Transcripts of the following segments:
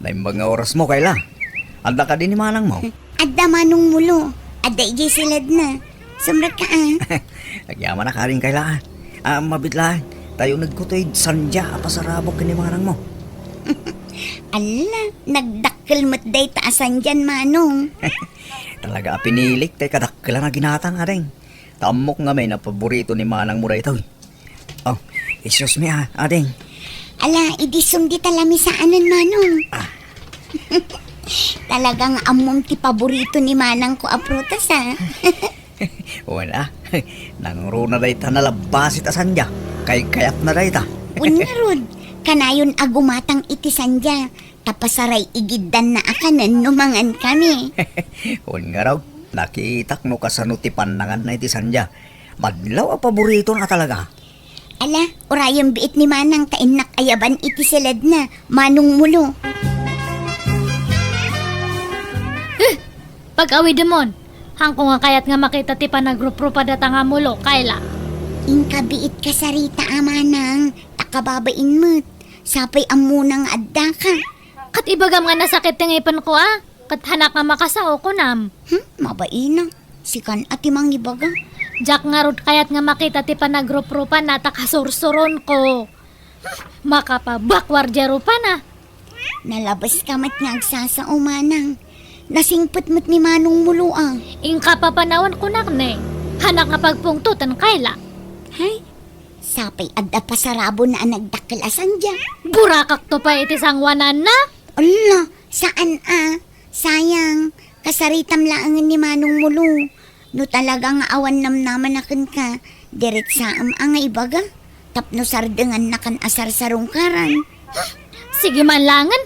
Na mga oras mo, Kayla. Anda ka din ni manang mo. Adda manong mulo. Adda ijay silad na. Sumrag ka Nagyaman na ka rin, Kayla. Mabitlaan. Tayo nagkutoy sandya pasarabok ka ni manang mo. Ala, nagdakkel mo't day taasan dyan, manong. Talaga pinilik, tay kadakla na ginatang adeng. Tamok nga may na paborito ni manang mo ito. Oh, excuse me adeng. Ala, idisum di talami sa anan, manong. Talagang amom ti paborito ni manang ko aprutas, Wala, nangro na day ta nalabasit asandya. Kay kayat na day ta. Unarod, kanayon agumatang iti sandya. Tapasaray igiddan na akanan numangan kami. Un nga raw, nakitak no kasano ti panangan na iti sandya. Madlaw ang paborito na talaga. Ala, orayang biit ni manang kainak ayaban iti silad na, manong mulo. Pag-awi demon, hangko nga kayat nga makita ti panagruprupa data nga mulo, Kayla. Inkabiit ka sarita amanang, takababain mo't. Sapay amunang adda ka. Kat ibagam nga nasakit ng ipan ko Kat hanak nga makasao ko nam. Mabaina. Sikan ati mang ibaga. Jack nga rod kayat nga makita ti panagruprupa na takasursuron ko. Makapabakwar jarupa na. Nalabas ka mat nga agsasao manang. Nasingput mo't ni manong mulo Ingka papanawan ko nakne. Hanak nga pagpungtutan, Kayla. Hay, sapay adda pasarabo na nagdakilasan dya. Burakak to pa iti sangwanan na. Ala, saan Sayang, kasaritam laangan ni manong mulo. No talagang awan namnaman akin ka, diret saam ang ibaga. Tapno sardengan na kan asar sarungkaran. Sige man langan.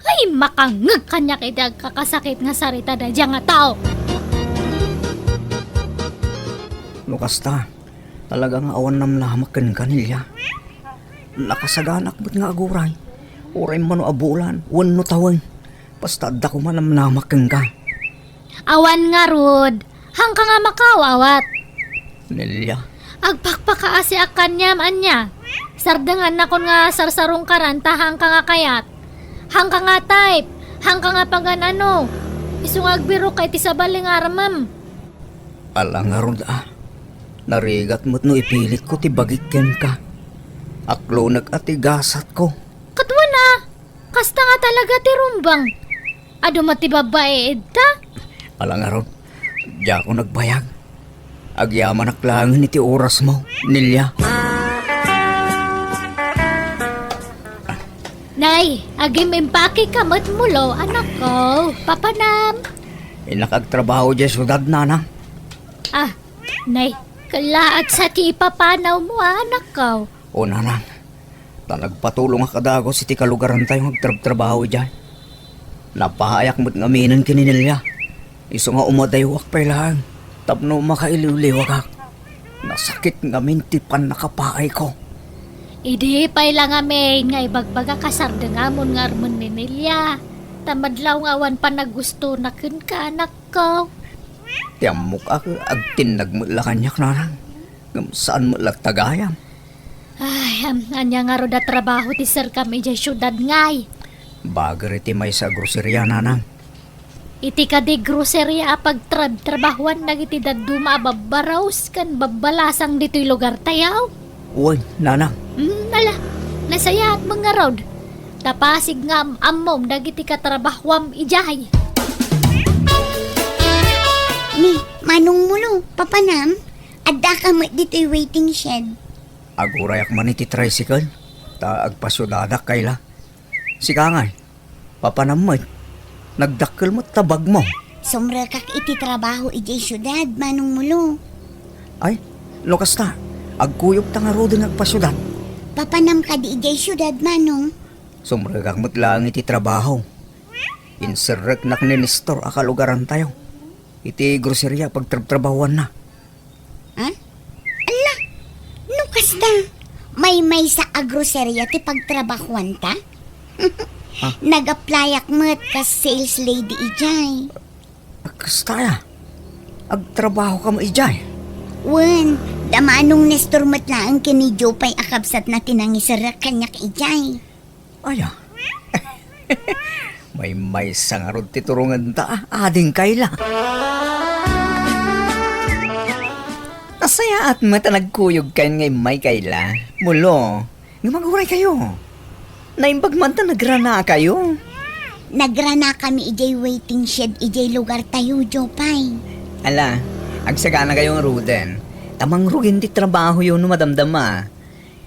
Ay, makangag kanya kay kakasakit nga sarita da dyan nga tao. Lukasta, talagang awan namlamak kan kanilya. Nakasaganak ba't nga aguray? Uray man o abulan, wan no tawang. Basta da ko man namlamak kan ka. Awan nga rod, hangka nga makawawat. Nilya. Agpakpakaasi akan niya anya. Sardangan na kon nga sarsarong karanta hangka nga kayat. Hangka nga type, hangka nga paganano. Isung agbiro kay ti sabaling aramam. Alang nga rod Narigat mo't no ipilit ko ti bagikyan ka. Aklo nag-atigasat ko. Katwa na, kasta nga talaga ti rumbang. Ado mati babae edta? Alang nga rod, di ako nagbayag. Agyaman aklangin iti oras mo, Nilya. Nay, agim impake kamot mulo, anak ko. Papanam. Nakagtrabaho dyan sudad, nanang. Nay, kalaat sa ti ipapanaw mo, anak ko. O nanang, nagpatulong nga kadagos iti kalugaran tayo magtrabaho dyan. Napahayak mo't ngaminan kininilya. Iso nga umadaywak pa lang. Tapno makailiwliwag ak. Nasakit ngamin ti pan nakapaay ko. Idi pay lang amin nga ibagbaga kasarda nga mon nga armon ni Nelia. Tamadlaw nga awan pa nagusto na kun ka anak ko. Tiyamok ako agtin nagmula kanyak nanang. Saan mo lagtagayam? Ay, anya nga ro da trabaho ti sir kami dyan syudad ngay. Bagar iti may sa grocerya nanang. Iti ka di grocerya apag trabahuan nagiti daduma babaraws kan babalasang dito'y lugar tayaw. Uy, nanang. Nala, nasaya at mga road. Tapasig nga amom dagiti katrabahwam ijay. Ni, manong mulo, papanam, adda ka mo dito'y waiting shed. Agurayak man iti tricycle. Ta agpasudadak kayla. Sikangay, papanamot. Nagdakkel mo tabag mo. Sumra kak iti trabaho ijay syudad, manong mulo. Ay, lukas ta. Agkuyog ta nga ro din nagpasudan. Papanam ka di ijay syudad, manong. Sumragak mo't lang iti trabaho. Inserrek nak ni Nestor akalugaran tayo. Iti grocerya pagtrabahuan na. Ala, nukas ta. May sa agroserya ti pagtrabahuan ta? Nag-applyak mo't ka sales lady ijay. Kastaya, agtrabaho ka mo ijay. Wen, damanong Nestor mo't lang kini Jopay akabsat na tinangisarak kanyak ijay. Aya. May sangarod ti turungan ta, ading kayla. Nasaya at mata nagkuyog kayo ngay may kayla. Mulo, nga maguray kayo. Naimbag man ta nagrana kayo. Nagrana kami ijay waiting shed ijay lugar tayo, Jopay. Ala, agsagana kayo ng ruden. Tamang rugin ti trabaho yun no madamdama.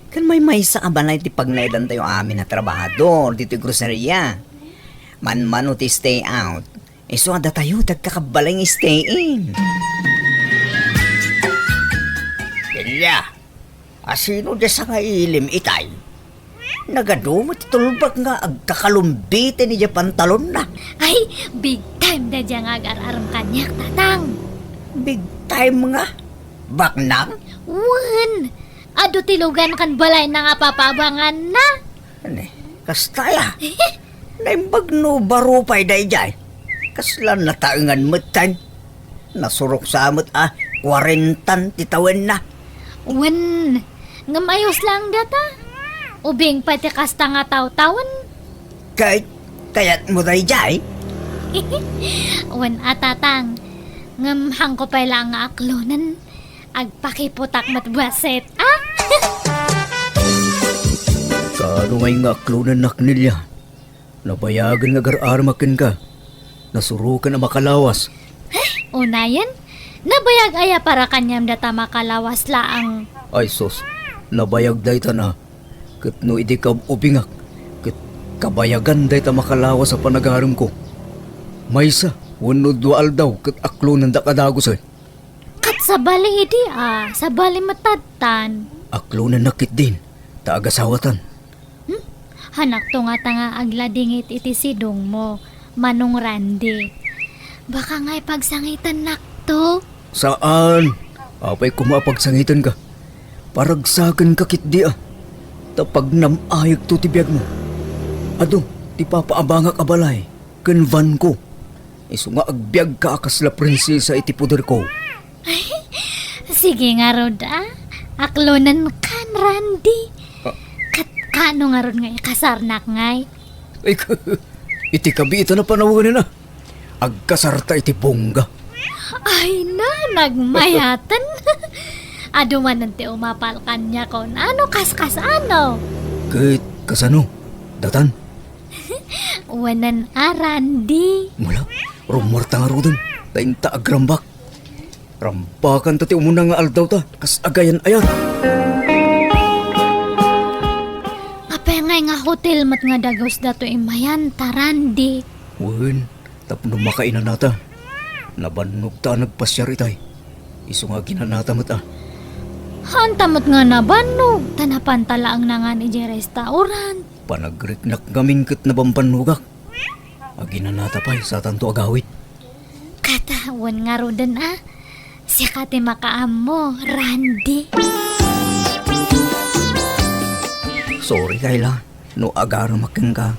Kan may sa abanay ti pagnaidan tayo amin na trabahador dito yung groceria. Man ti stay out. So ada tayo tagkakabaling stay in. Kaya, asino di sa nga ilim itay? Nagadumot tulbag nga agkakalumbite ni di pantalon na. Ay, big time da dyan agar-aram kanyak, tatang. Big time nga. Baknang? Wan, ado tilugan kan balay na nga papabangan na. Ano kastaya? Naimbag no barupay da ijay. Kaslan na taangan matan. Nasurok sa amot 40 titawin na. Wan, ngamayos lang data. Ubing pati kasta nga taw-tawan. Kayat mo da ijay? Wan atatang, ngamhang ko pa lang nga aklonan. Agpakiputak matbaset, ah? Kaano ngay nga aklunan nak nilya? Nabayagan nga gar-armakin ka. Nasurukan na makalawas. Unayan, nabayag aya para kanyam data makalawas laang. Ay sos, nabayag day ta na. Kat no idi ka ubingak. Kat kabayagan day ta makalawas sa panagaram ko. Maysa, wano dual daw kat aklunan da kadagos ay. Kat sa bali idi sa bali matatan. Aklunan nakit din, taagasawatan. Hanak to nga tanga agladingit iti sidong mo, Manong Randy. Baka nga'y pagsangitan nakto. Saan? Apay kumapagsangitan ka. Paragsakan ka kit di Tapag namayag to ti biyag mo. Ado, ti papaabangak abalay. Kanvan ko. Iso nga agbyag ka akasla prinsesa iti puder ko. Sige nga rod aklonan kan Randy. Kano nga ron nga kasarnak ngay? Ay, iti kabita na panawagan na. Agkasarta iti bongga. Ay na, nagmayatan. Ado man nanti umapal kanya kon. Ano kaskas ano? Kahit kasano, datan. Wanan Randy. Mula, rumorta nga rodon. Tainta agrambak. Rambakan tati umuna nga aldaw ta. Kas agayan ayan. Ngay nga hotel mat nga dagos dato imayan Randy. Wen, tapno makainan nata. Nabannog ta nagpasyar itay. Iso nga ginanata mat Hantamot nga nabanog. Tanapantala ang nangan iji restaurant. Panagriknak gaming kat nabampanugak. Aginanata pa'y sa tanto agawit. Katawan nga rodan siya kati makaam mo, Randy. Sorry Kayla, no agar makin ka.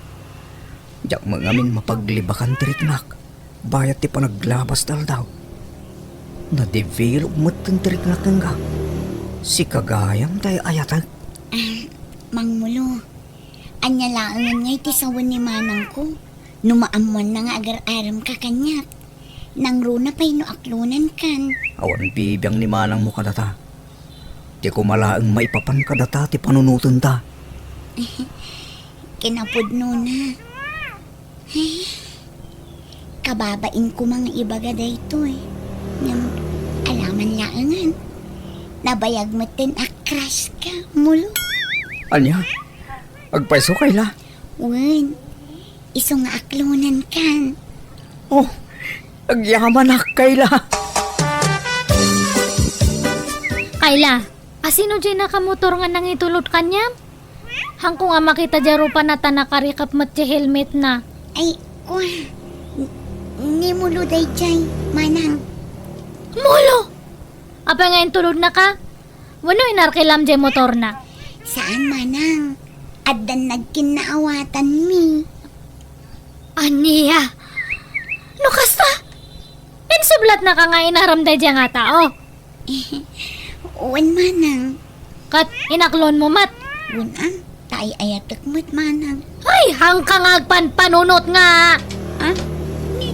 Diyak mangamin mapaglibakan triknak. Bayat ti panaglabas dal daw. Na-develop mo't ang triknak ka. Si kagayam tayo ayatan. Mangmulo, anya laangan nga iti sawan ni manang ko. Numaamuan na nga agar-aram ka kanyak. Nang runa pa'y no aklunan kan. Awan bibiyang ni manang mo kadata. Di ko malaang maipapan kadata ti panunutan ta. Kinapudno na. Ay, kababain ko mga ibaga dayto Nang alaman laangan. Nabayag mo tin akras ka, mulo. Anya? Agpaiso Kayla? Wen, iso nga aklunan kan. Oh, agyaman na Kayla. Kayla, asino dyan nakamotor nga nang itulot kanya? Hangko nga makita jaro pa na nakarikap mat ti helmet na. Ay, ni mulo day jay, manang. Mulo! Apa nga yung tulod na ka? Wano inarkilam dyan motor na? Saan manang? Addan nagkinaawatan mi. Aniya! No kasta? Insublat na ka nga inaramday dyan nga tao. Uwan manang. Kat inaklon mo mat. Uwan Tay ayatek mo't manang. Ay, hangkang agpanpanunot nga. Ha? Ni,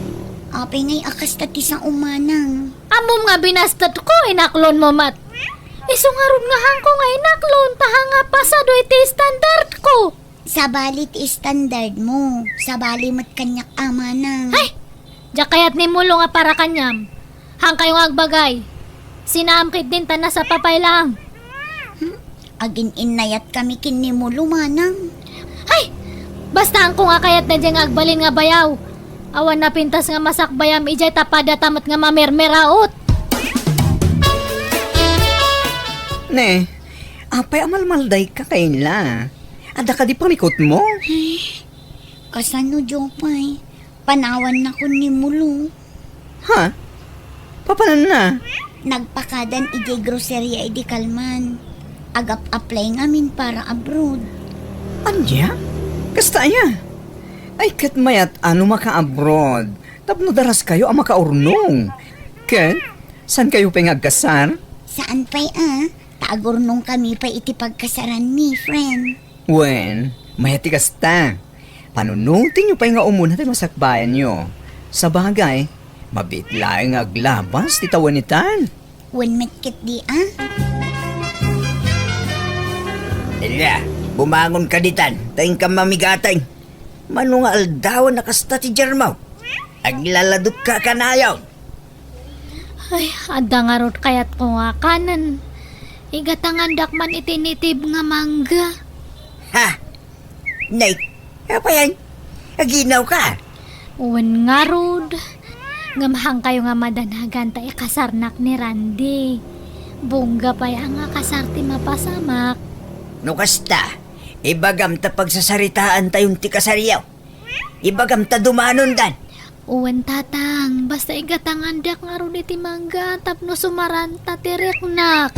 apay ngay akas tati sa umanang. Amom nga binastat ko, inaklon mo mat. Isungarod nga hangko nga inaklon, taha nga pasado iti standard ko. Sabali ti standard mo. Sabali mo't kanyak amanang. Ay, diya kayat ni mulo nga para kanyam. Hang kayo nga agbagay. Sinaamkit din ta na sa papay lang. Agin inayat kami kinimulo manang. Ay, basta ang ko nga kayat na diyang agbalin nga bayaw. Awan na pintas nga masakbayam ijay tapada tamat nga mamermeraot. Ne, apay amalmalday ka kaila. Ada ka di pamikot mo? Kasano Jopay? Panawan na ko ni mulo. Ha? Papanan na? Nagpakadan ijay grocerya idi kalman. Agap-apply ngamin para abroad. Anya? Kasta niya? Ay, kat mayat ano maka-abroad. Tapno daras kayo ang makaurnong. Kat, saan kayo pangagkasar? Saan pa'y Taagurnong kami pa iti pagkasaran mi, friend. Wen, mayati kasta. Panunutin nyo pa nga umuna tayo masakbayan nyo. Sa bagay, mabitlaing aglabas ti tawanitan. When metkit di Ila, bumangon ka ditan, tayong ka mamigatay. Mano nga aldawan na kasta ti Jermaw. Aglaladot ka kanayaw. Ay, ada nga rot kayat ko nga kanan. Igatangandak man itinitib nga mangga. Ha? Nay, apa yan? Aginaw ka? Uwan nga rod. Ngamahang kayo nga madanagan ta ikasarnak ni Randy. Bungga pa yang nga kasarti mapasamak. No kasta, ibagam ta pagsasaritaan tayong ti kasariyaw. Ibagam ta dumanon dan. Uwan tatang, basta igatangandak nga rod iti mangga tapno sumaranta tireknak.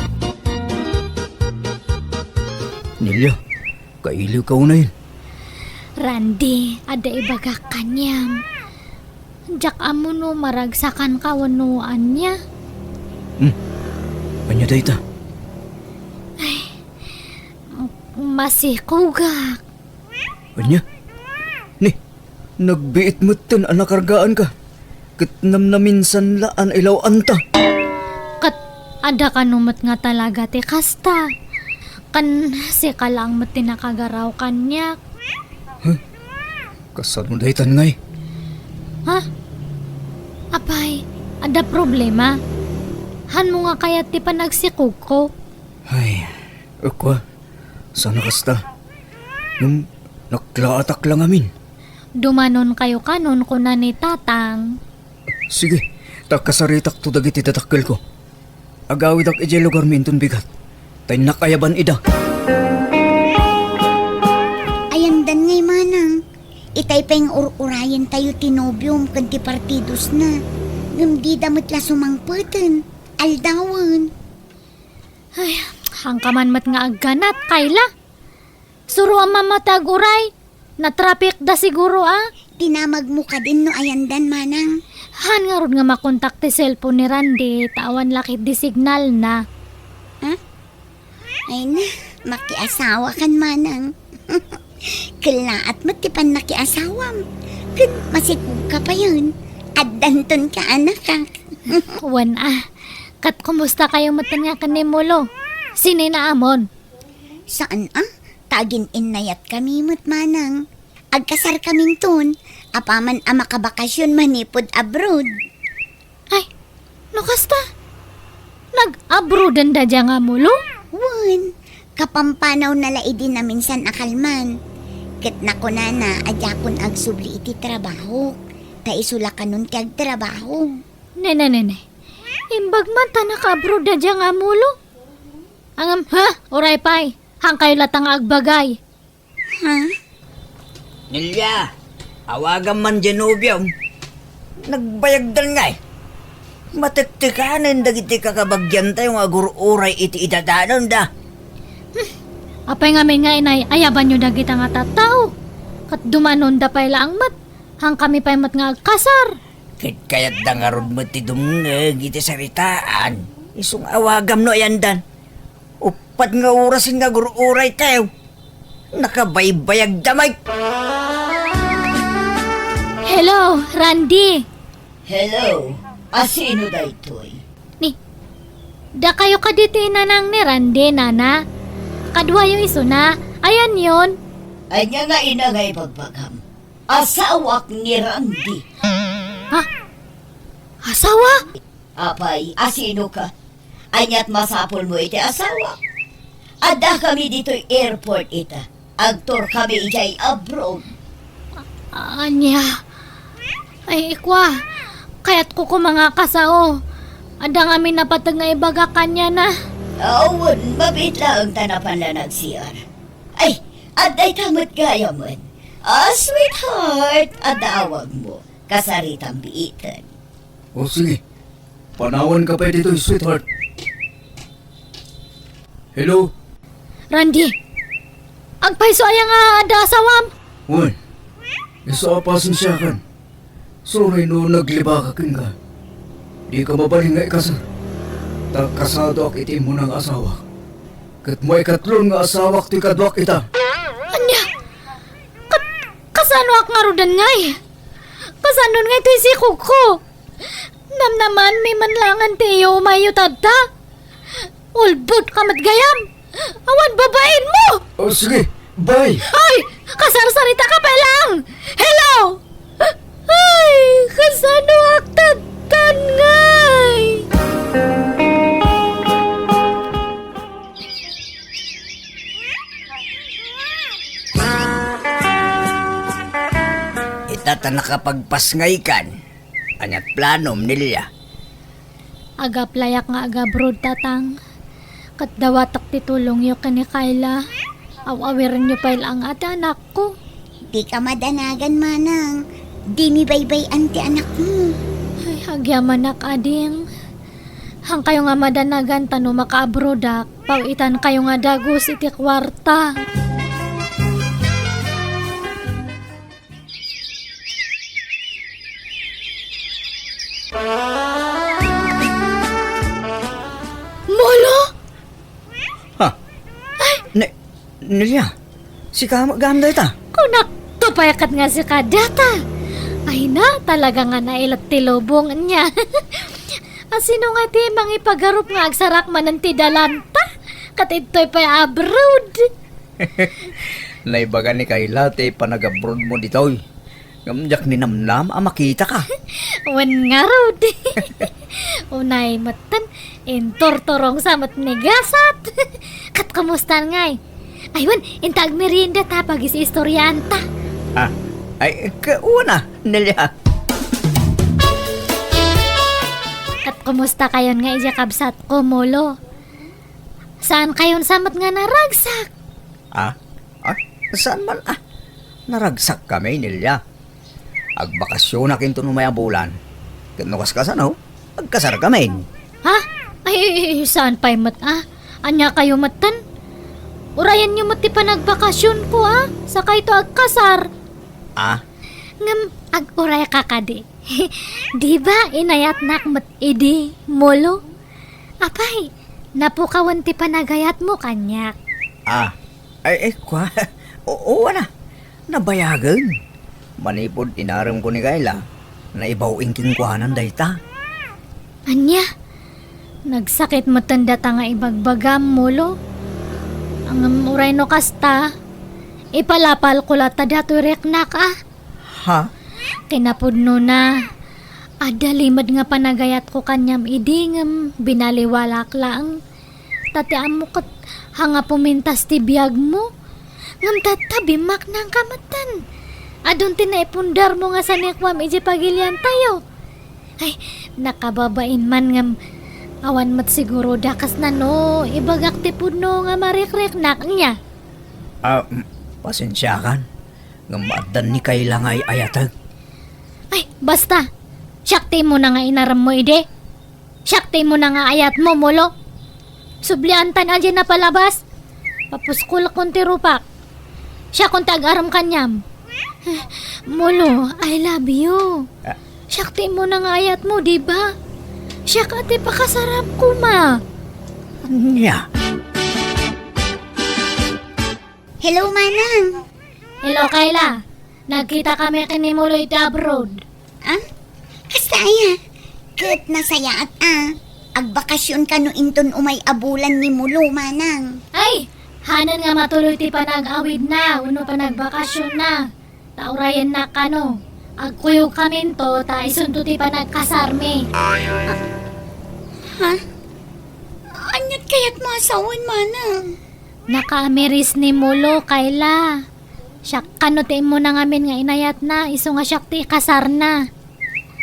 Nilya, kailiw ka una yun. Randy, ada ibaga kanyam. Jak amo no maragsakan kawanuan niya. Anya day ta? Masih kugak. Anya? Ni, nagbiit mo tan anakargaan ka. Katnam na minsan laan ilaw anta. Kat ada kanumot nga talaga ti kasta. Kan si kalang mat tinakagaraw kanyak. Kasad mo day tan ngay. Ha? Apay, ada problema? Han mo nga kaya ti panagsikog ko? Ay, ukwa. Sana kasta. Nung naklaatak lang amin. Dumanon kayo kanon ko na ni tatang. Sige, takasaritak to dagiti tatakkel ko. Agawid ak ijay lugar minton bigat. Tay nakayaban ida. Ayandan ngay manang. Itay pa'y urayan tayo tinobyom kanti partidos na. Ngamdi damot la sumangpatan. Aldawan. Ay, hangkaman mat nga agganat, Kayla. Suro ang mamatag uray. Na-traffic da siguro Tinamag mo ka din no ayandan manang. Han nga ron nga makontak ti cellphone ni Randy, tawan lakit di signal na. Ay na, makiasawa kan manang. Kalaat mo tipan nakiasawam. Kun masikog ka pa yun. Addanton ka anak ka. Wan kat kumusta kayo matan nga kanimulo? Sinina amon? Saan Tagin inayat kami mo't manang. Agkasar kaming ton. Apaman makabakasyon manipod abroad. Ay, nukasta? Nag-abroadan da dya nga mulo? Wan, kapampanaw na laidi na minsan akalman. Ket na ko na adyakon agsubli iti trabaho. Taisula ka nun ti agtrabaho. Nene. Imbag man ta naka-abroad da dya nga mulo? Angam, oray pay. Hang kayo latang agbagay. Ha? Nilya, awagan man Genovium. Nagbayagdan nga Matiktikanin dagiti kakabagyan tayo nga gururay iti idadanon da. Apay nga may nga inay, ayaban nyo dagiti nga tataw. Kat dumanon da pay lang mat. Hang kami pay mat nga agkasar. Kayat da nga ron mo ti dumngeg iti saritaan. Isong awagam no ayandan. Upat nga orasin nga gururay tayo. Nakabaybayag damay. Hello, Randy. Hello, asino daytoy? Da kayo kaditi nanang ni Randy, nana. Kadwa yung iso na. Ayan yun. Anya nga inangay pagbagam. Asawak ni Randy. Asawa? Apay, asino ka? Anyat masapol mo iti asawa. Ada kami dito'y airport ita. Agtor kami ijay abroad. Anya. Ay, ikwa. Kaya't ko mga kasao. Ada nga minapatag nga ibaga kanya na. Awan, mabitla ang tanapan na nagsiyar. Ay, aday tamad gaya man. Sweetheart, adawag mo. Kasaritang biitan. O sige, panawan ka pa dito, sweetheart. Hello? Randy. Agpaiso aya nga ada asawam. Uy, isa pasin siya kan. Sorry no nagliba ka ka. Di ka mabalingay ka sa. Kasado ak iti mo ng asawa. Kat mo ikatlon nga asawa ti kadwak ita. Anya. Kasano ak nga rudan ngay. Kasano nga ito si Kuko. Namnaman may manlangan tiyo umayo tadta. Ulbot kamat gayam. Awan babain mo. O sige, bye. Ay! Kasarsarita ka pa lang! Hello! Ay! Kasano aktatan ngay! Itata nakapagpasngay kan. Anyat planom nilya. Aga playak nga aga broad tatang. Kat dawatak titulong yo kani Kayla. Awawiran nyo pa ilang ate anak ko. Di ka madanagan, Manang. Di mi baybay anti anak mo. Ay, agyaman nak ading. Hang kayo nga madanagan tano makaabrodak. Pawitan kayo nga dagos iti kwarta. Molo? Ha? Nilya, si kama ganda ita. Kunak, tupayakat nga si kadata. Ay na, talaga nga nailat tilobong niya. Asino nga ti mangipagarup nga agsarak man ti dalanta. Katitoy pa abroad. Naibaga ni Kayla, te panag-abroad mo ditoy. Gamjak ni Namnam, makita ka. Wan nga road. Unay matan, intortorong samat ni gasat. Kat kamustan ngay. Aywan, intag merienda ta pagis istoryanta. Ay, kauna, Nilya. At kumusta kayon nga ija kabsat ko, Molo? Saan kayon samat nga naragsak? Saan man naragsak kami, Nilya. Agbakasyon na kinto numaya bulan. Kinukas ka sa no? Agkasar kami. Ha? Ay, saan pa'y Anya kayo matan? Urayan nyo mati pa nagbakasyon ko, Saka ito agkasar. Ngam, ag-uray ka kadi. Di ba inayat nak mat idi, Molo? Apay, napukawan ti panagayat mo kanyak. Kwa. Oo na. Nabayagan. Manipod inaram ko ni Kayla na ibawing kingkuhanan dayta. Anya, nagsakit matanda ta nga ibagbagam, Molo. Ang uray no kasta, ipalapal ko lata dato reknak Ha? Kinapudno na. Adalimad nga panagayat ko kanyam idingam binaliwalak lang. Tatiam mo kat hanga pumintas ti biyag mo. Ngam tatabimak ng kamatan. Adun tinaipundar mo nga sa nekwam iji pagilian tayo. Ay, nakababain man ngam awan mat siguro dakas na no. Ibagak ti pudno nga marikreknak niya. Pasensya kan. Ngamadan ni Kayla nga ayatag. Ay, basta. Syakti mo na nga inaram mo, ide. Syakti mo na nga ayat mo, Molo. Subliantan aja na palabas. Papuskul konti rupak. Siya kung tag-aram kanyam. Molo, I love you. Syakti mo na nga ayat mo, diba? Siya kati pakasarap ko, ma. Nya. Hello, Manang. Hello, Kayla. Nagkita kami kinimuloy iti abroad. Ah? Kasaya. Kat nasaya at agbakasyon ka no inton umay abulan ni Mulo, Manang. Ay, hanan nga matuloy ti panag-awid na, uno panagbakasyon na. Taurayan na kano. Agkuyog kami to, ta isunto ti panagkasarmi. Ha? Anyat kaya't masawan, Manang? Nakaamiris ni Mulo, Kayla. Siya kano ti mo na ngamin nga inayat na, iso nga siya ti kasar na.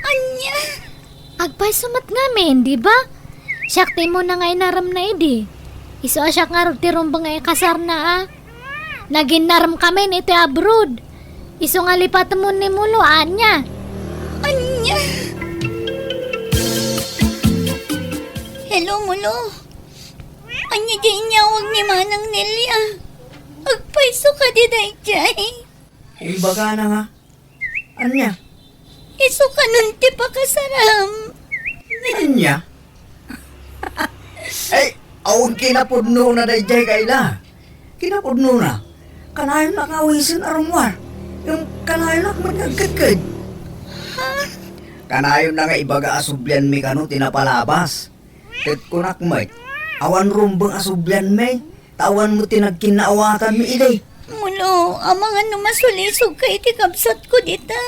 Anya? Agpay sumat ngamin, di ba? Siya ti mo na nga inaram na idi. Iso siya nga ti rumbang nga kasar na Naginaram kami iti abroad. Iso nga lipat mo ni Mulo, anya. Anya? Hello, Mulo. Anya di inyawag ni Manang Nelia. Agpaiso ka di dayjay. Ibaga na nga. Anya? Iso ka nun ti pakasaram. Anya? Ay, awag kinapudno na dayjay Kayla. Kinapudno na. Kanayon na kawisin arumwar. Yung kanayon na magagagad. Kanayon na nga ibaga asubyan mi kano tinapalabas. Tet kunak may. Awan rumbang asubyan may. Tawan mo tinagkinaawatan mi ilay. Mulo, amang ano masulisog kay ti kapsat ko dita.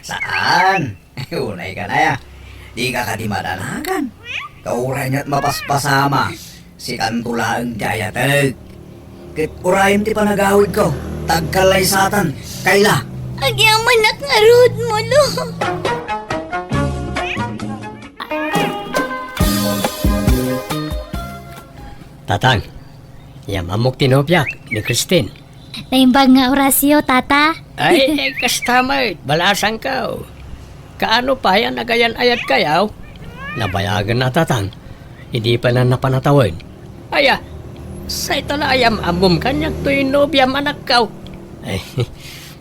Saan? Unay ka na ya. Di ka di madanagan. Kauray niya't mapaspasama. Si Kantulaang Jayatag. Kit urayim ti panagawid ko. Tagkalay satan. Kayla. Agyaman ak nga road, Mulo. Tatang, yamamok tinopyak ni Christine. Naimbag nga orasyo, tata. Ay, kastamay, balasang ka. Kaano pa yan nagayan ayat kayaw? Nabayagan na tatang, hindi pa na napanatawin. Aya, sa ito na ayam amom kanyak to'y nobyam anak kaw. Ay,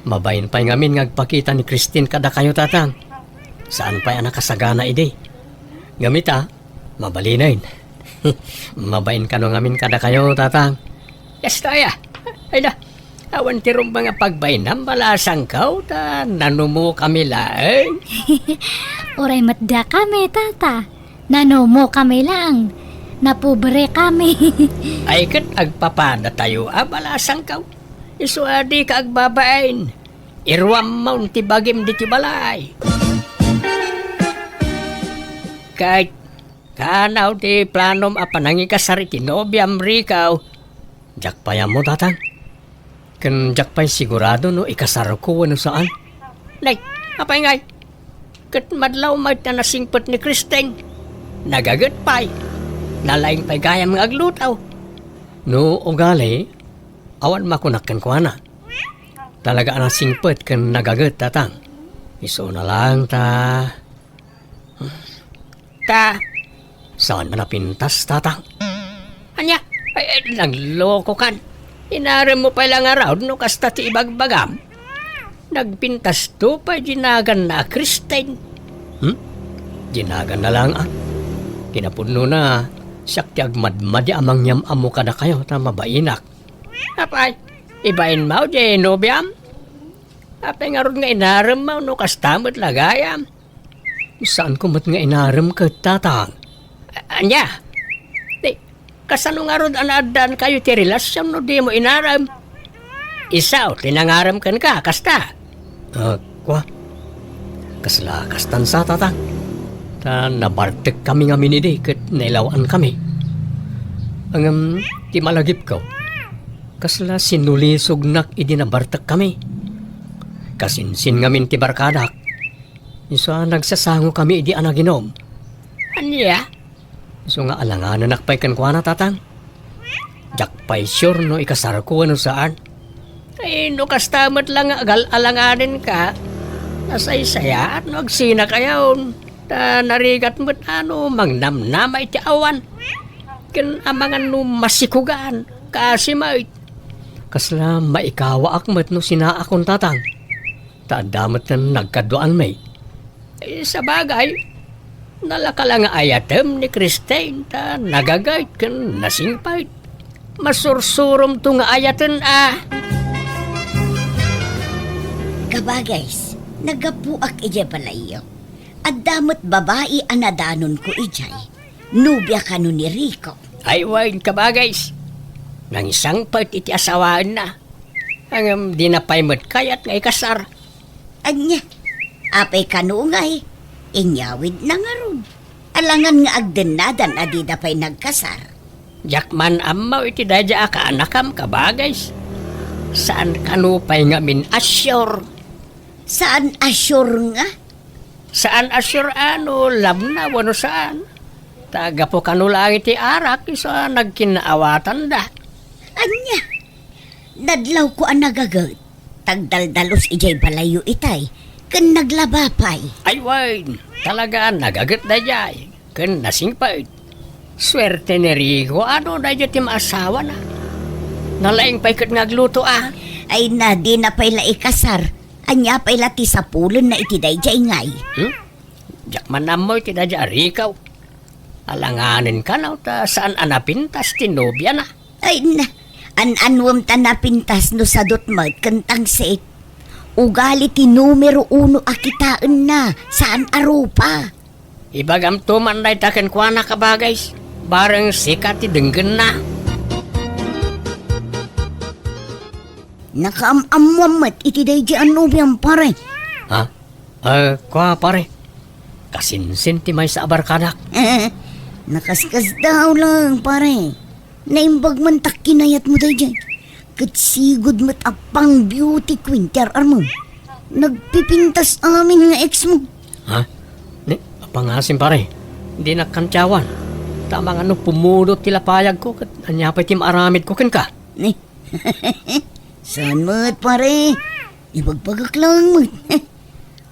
mabayin pa'y ngamin ngagpakita ni Christine kada kayo tatang. Saan pa'y anak kasagana ide? Gamita, mabalinain. Mabayin ka no ngamin kada kayo tatang. Yes, taya. Ay na. Awan tirong mga pagbainam balasang kaw ta nanumo kami lang. Uray matda kami, tata. Nanumo kami lang. Napobre kami. Ay kat agpapada tayo balasang kaw. Isuadi ka agbabain. Irwam maun ti bagim di ti balay. Kahit kanaw ti planom apanangi kasari ti nobyam rikaw. Jak payam mo tatang. Kan jak pa'y sigurado no ikasar ko ano saan. Nay, apay ngay. Kat madlaw may tanasingpot ni Christine. Nagagat pa'y. Nalaing pa'y gayam ng aglutaw. No ugali, awan makunakan ko na. Talaga anasingpot kan nagagat tatang. Iso na lang ta. Saan man napintas tatang? Anya, ay nagloko kan. Inaram mo pa lang araw no kasta ti ibagbagam. Nagpintas to pa ginagan na Christine. Ginagan na lang Kinapuno na siyak ti agmadmadi amang nyam amo kada kayo ta mabainak. Apay, ibain mo di nobyam. Apay nga ron nga inaram mo no kasta mo't lagayam. Saan ko mo't nga inaram ka tatang? Anya? Kasano nga ron anaadan kayo ti relasyon no di mo inaram? Isaw, tinangaram kan ka, kasta. Kwa? Kasla kastan sa tatang. Ta nabartek kami nga minidi kat nailawaan kami. Ang ti malagip ko. Kasla sinulisog nak idi nabartek kami. Kasinsin ngamin ti barkadak. Isa nagsasango kami idi anaginom. Anya? So nga alanganan nakpay kan kuha na tatang. Jakpay sure no ikasar ko ano saan. Ay no kastamat lang alanganin ka. Nasay saya at no agsina kayaon. Ta narigat mo't ano mangnamnamay ti awan. Kin amangan no masikugan. Kasi may. Kasla maikawa akmat no sinaakon tatang. Ta damat na nagkaduan may. Sa bagay. Nalakala nga ayatem ni Christine ta nagagayt kan nasingpayt. Masursurom to nga ayatan Kabagays, nagapuak ije palayo. At damot babae anadanon ko ijay. Nubya ka no ni Rico. Ay, wain ka ba, guys? Nang isang part iti asawaan na. Ang dinapaymot kayat ngay kasar. Anya, apay kanungay. Inyawid na nga ron. Alangan nga agdenadan adida pa'y nagkasar. Jakman amaw iti dadya ka anakam ka ba, guys? Saan kanupay nga min asyur? Saan asyur nga? Saan asyur labna wano saan? Taga po kanulang iti arak isa nagkinaawatan da. Anya, nadlaw ko ang nagagat. Tagdaldalos ijay balayo itay. Kan naglabapay. Ay, wain. Talaga nagagat da jay. Kan nasingpait. Swerte ni Rico, da jay ti maasawa na. Nalaing pa'y kat ngagluto Ay na, di na pa'y laikasar. Anya pa'y lati sa pulon na iti dayjay ngay. Jakman na mo iti da jay Rico. Alanganin ka na ta saan anapintas tinobya na. Ay na, anwam tanapintas no sadot mat kantang sik. Ugali ti numero 1 akitaan na, saan arupa? Ibagam tumanday taken kwa na kabagays. Bareng sikat ti denggen na. Nakaamwamat iti dayji anubiyang pare. Kwa pare. Kasinsin ti may sa abarkanak. Nakaskas daw lang pare. Naimbag man tak kinayat mo dayjay. Katsigod mo't apang beauty queen tiar armo. Nagpipintas amin nga ex mo. Pangasim pare. Hindi nakantyawan. Tama nga pumudot tila payag ko. Kat anyapay tim aramid ko ken ka. Saan mo't pare? Ibagpagak lang mo't.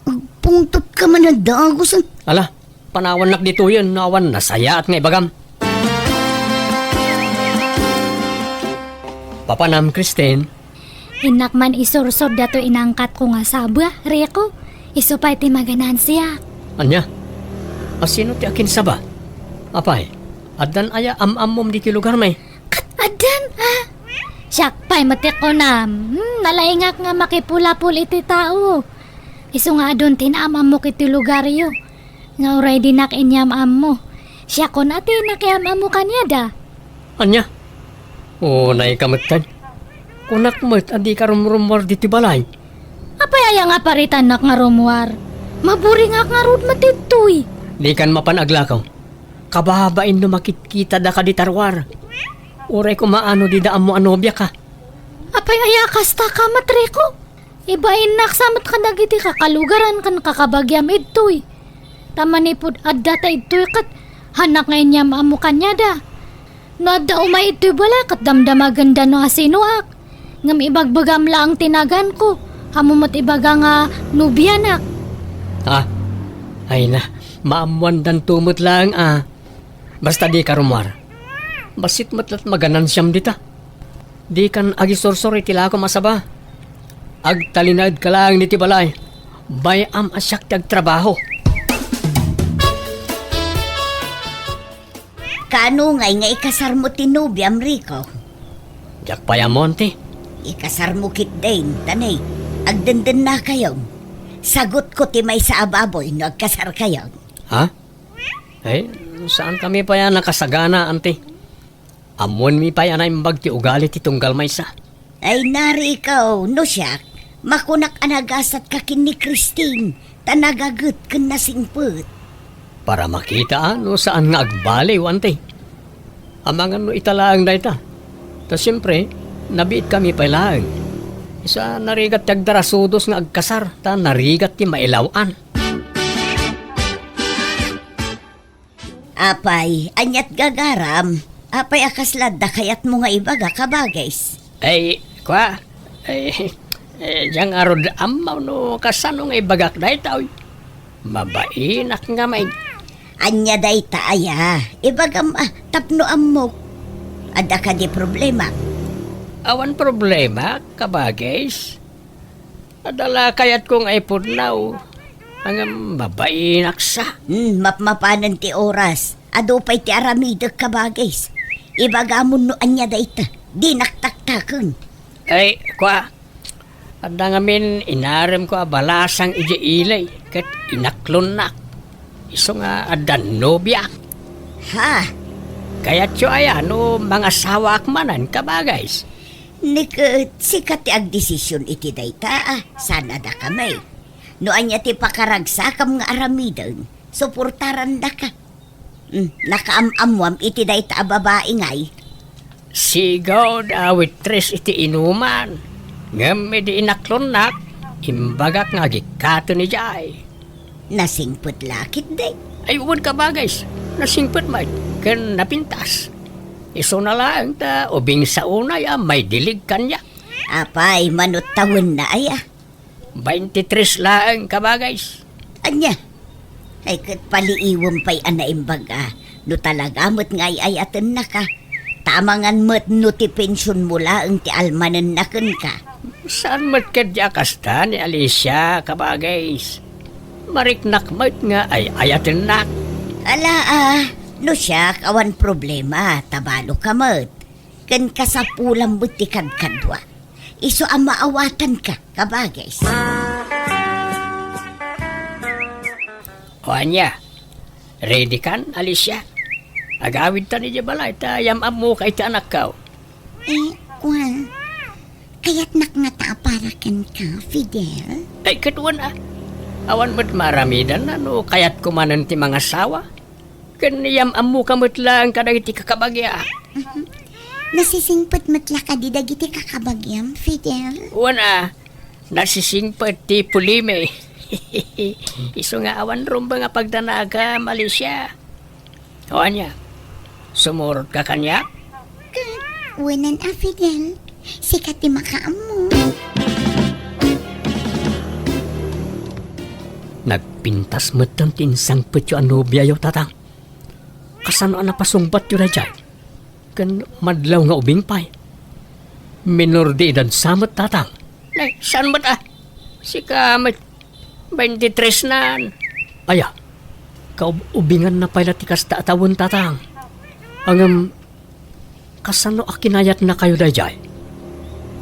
Agpungtot ka man na dagos. Ala, panawan nak dito yun. Nawan nasaya at nga ibagam. Papanam, Kristen. Hinakman isursod dato inangkat ko nga sabwa, Rico. Iso pa iti maganan siya. Anya? Asino ti akin saba? Apay, adan aya am-amom di ti lugar may. Adan, Siyak pa'y matik ko na. Nalaingak nga makipula-pul iti tao. Iso nga doon tinamam mo kiti lugar yo. Nga uray di nakinyam-am mo. Siya ko na nakiamam mo kanya da. Anya? Naikamatan. Kunak mo't adi ka rumrumwar di ti balay. Apay aya nga paritan nak nga rumwar. Maburi nga rod matituy. Di kan mapanaglakaw. Kababain no makitkita da ka di tarwar. Uray ko maano di daan mo anobya ka. Apay aya kasta ka matreko. Ibain naksamat ka dagiti kakalugaran kan kakabagyam itoy. Tamanipod adda ta itoy kat hanak ngayon niya maamu kanya da. No adda umay itoy bala kat damdamaganda no asinuak. Ngam ibagbagam lang tinagan ko. Hamumot ibaga nga nubianak. Ay na, maamuan dan tumot lang Basta di ka rumwar. Basit matlat maganan siyam dita. Di kan agisorsor itila ko masaba. Agtalinad ka lang niti balay. Bayam asyak tag trabaho. Kano ngay nga ikasar mo tinubyam, Rico? Jak payamonte. Ikasar mo kit din, tanay. Agdenden na kayo. Sagot ko ti may sa ababoy no agkasar kayo. Saan kami pa yan nakasagana, ante? Amon mi pa yan ay mbag ti ugali ti tunggal maysa. Ay nari ikaw, no siyak. Makunak anagasat ka kin ni Christine. Tanagagut kan nasingput. Para makita saan nga agbaliw, ante. Amangan no italaang na ita. Ta siyempre, nabiit kami pa lang. Isa narigat tagdarasudos nga agkasar. Ta narigat ti mailawan. Apay, anyat gagaram. Apay akaslad da kayat mo nga ibaga kabagays. Diyang arod amaw no kasano nga ibagak da itaw. Mabainak nga may. Anya day taaya. Ibagam tapno amok. Ada ka di problema. Awan problema, kabagays. Adala kayat kong ay pudnaw. Ang mabainak sa. Mapmapanan ti oras. Ado pa'y ti aramidag kabagays. Ibagamon no anya day ta. Di naktaktakon. Ay, kwa. Ada ngamin inaram ko balasang ijailay. Kat inaklon nak. Iso nga adan nobya. Ha? Kaya tiyo ay mga sawak manan ka ba guys? Niket, sikat ti ag desisyon iti dayta Sana da kamay. No anya ti pakaragsakam nga aramidon, suportaran da ka. Nakaamamwam iti dayta babae ngay. Sigaw da waitress iti inuman. Ngam edi inaklon nak. Imbagak nga gikato ni Jai. Nasingput lakit day. Ay uwan ka ba guys? Nasingpot may. Kan napintas. Iso na lang ta ubing sa unay may dilig kanya. Apay, manot tawon na ay 23 lang ka ba guys? Anya? Ay kat paliiwam pa'y anaimbag No talaga mo't ngay ay atin na ka. Tamangan mo't no ti pensyon mula ang ti almanan na ka. Saan mo't kadya kasta ni Alicia ka ba guys? Mariknak mo't nga ay ayatin nak. Ala no siya kawan problema, tabalo ka mo't. Kan kasapulang mo't ti kadkadwa. Iso ang maawatan ka ba guys? O anya, ready kan Alicia? Agawid ta ni Jabalay, tayam mo kay ta anak ka. Kwan, kaya't nakngataparakan ka, Fidel? Ay katuan Awan mo't maramidan no kayat kumanan ti mga sawa. Kaniyam mo kamot lang kadag ti kakabagya. Nasisingpot matla ka di dagiti kakabagyam, Fidel? Uwan nasisingpot ti pulime. Iso nga awan rumba nga pagdanaga, Malaysia. O anya, sumurot ka kanya? Wanan Fidel. Sikat ti makaamo. Nagpintas mo't ang tinsang petyo anobya yaw tatang. Kasano napasungbat yun na dyan? Kan madlaw nga ubing pay. Minor di edad samot tatang. Nay, saan mo't Sika mo't 23 na. Aya, kaubingan na pala ti kasta atawon tatang. Ang kasano akinayat na kayo da dyan?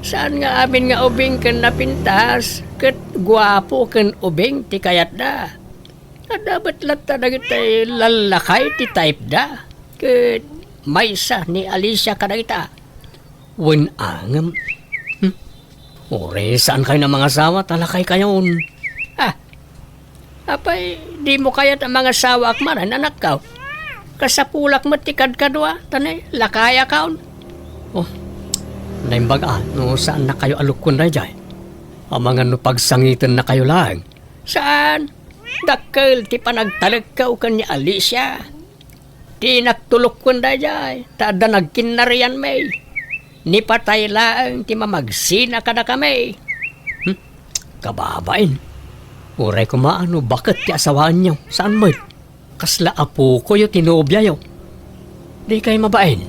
Saan nga amin nga ubing kan napintas? Kat guwapo kan ubing ti kayat da. Dapat lata na kita lalakay ti type da. Kat maysa ni Alicia ka na kita. Wen angam. Ore, saan kayo ng mga sawa? Talakay kayo. Apay, di mo kayat ang mga sawa akmaran, anak ka. Kasapulak mo tikad kadwa, tanay, lakaya ka. Oh, naimbaga, no, saan na kayo alukon na dyan? Ang mga no pagsangitan na kayo lang. Saan? Dakkel, ti panagtalagkaw ka ni Alicia. Ti nagtulok ko na dyan, tada nagkinarian may. Ni patay lang, ti mamagsina ka na kami. Kababain. Uray ko maano, bakit ti asawaan niyo? Saan mo? Kasla apo ko yung tinobya yo. Di kayo mabain.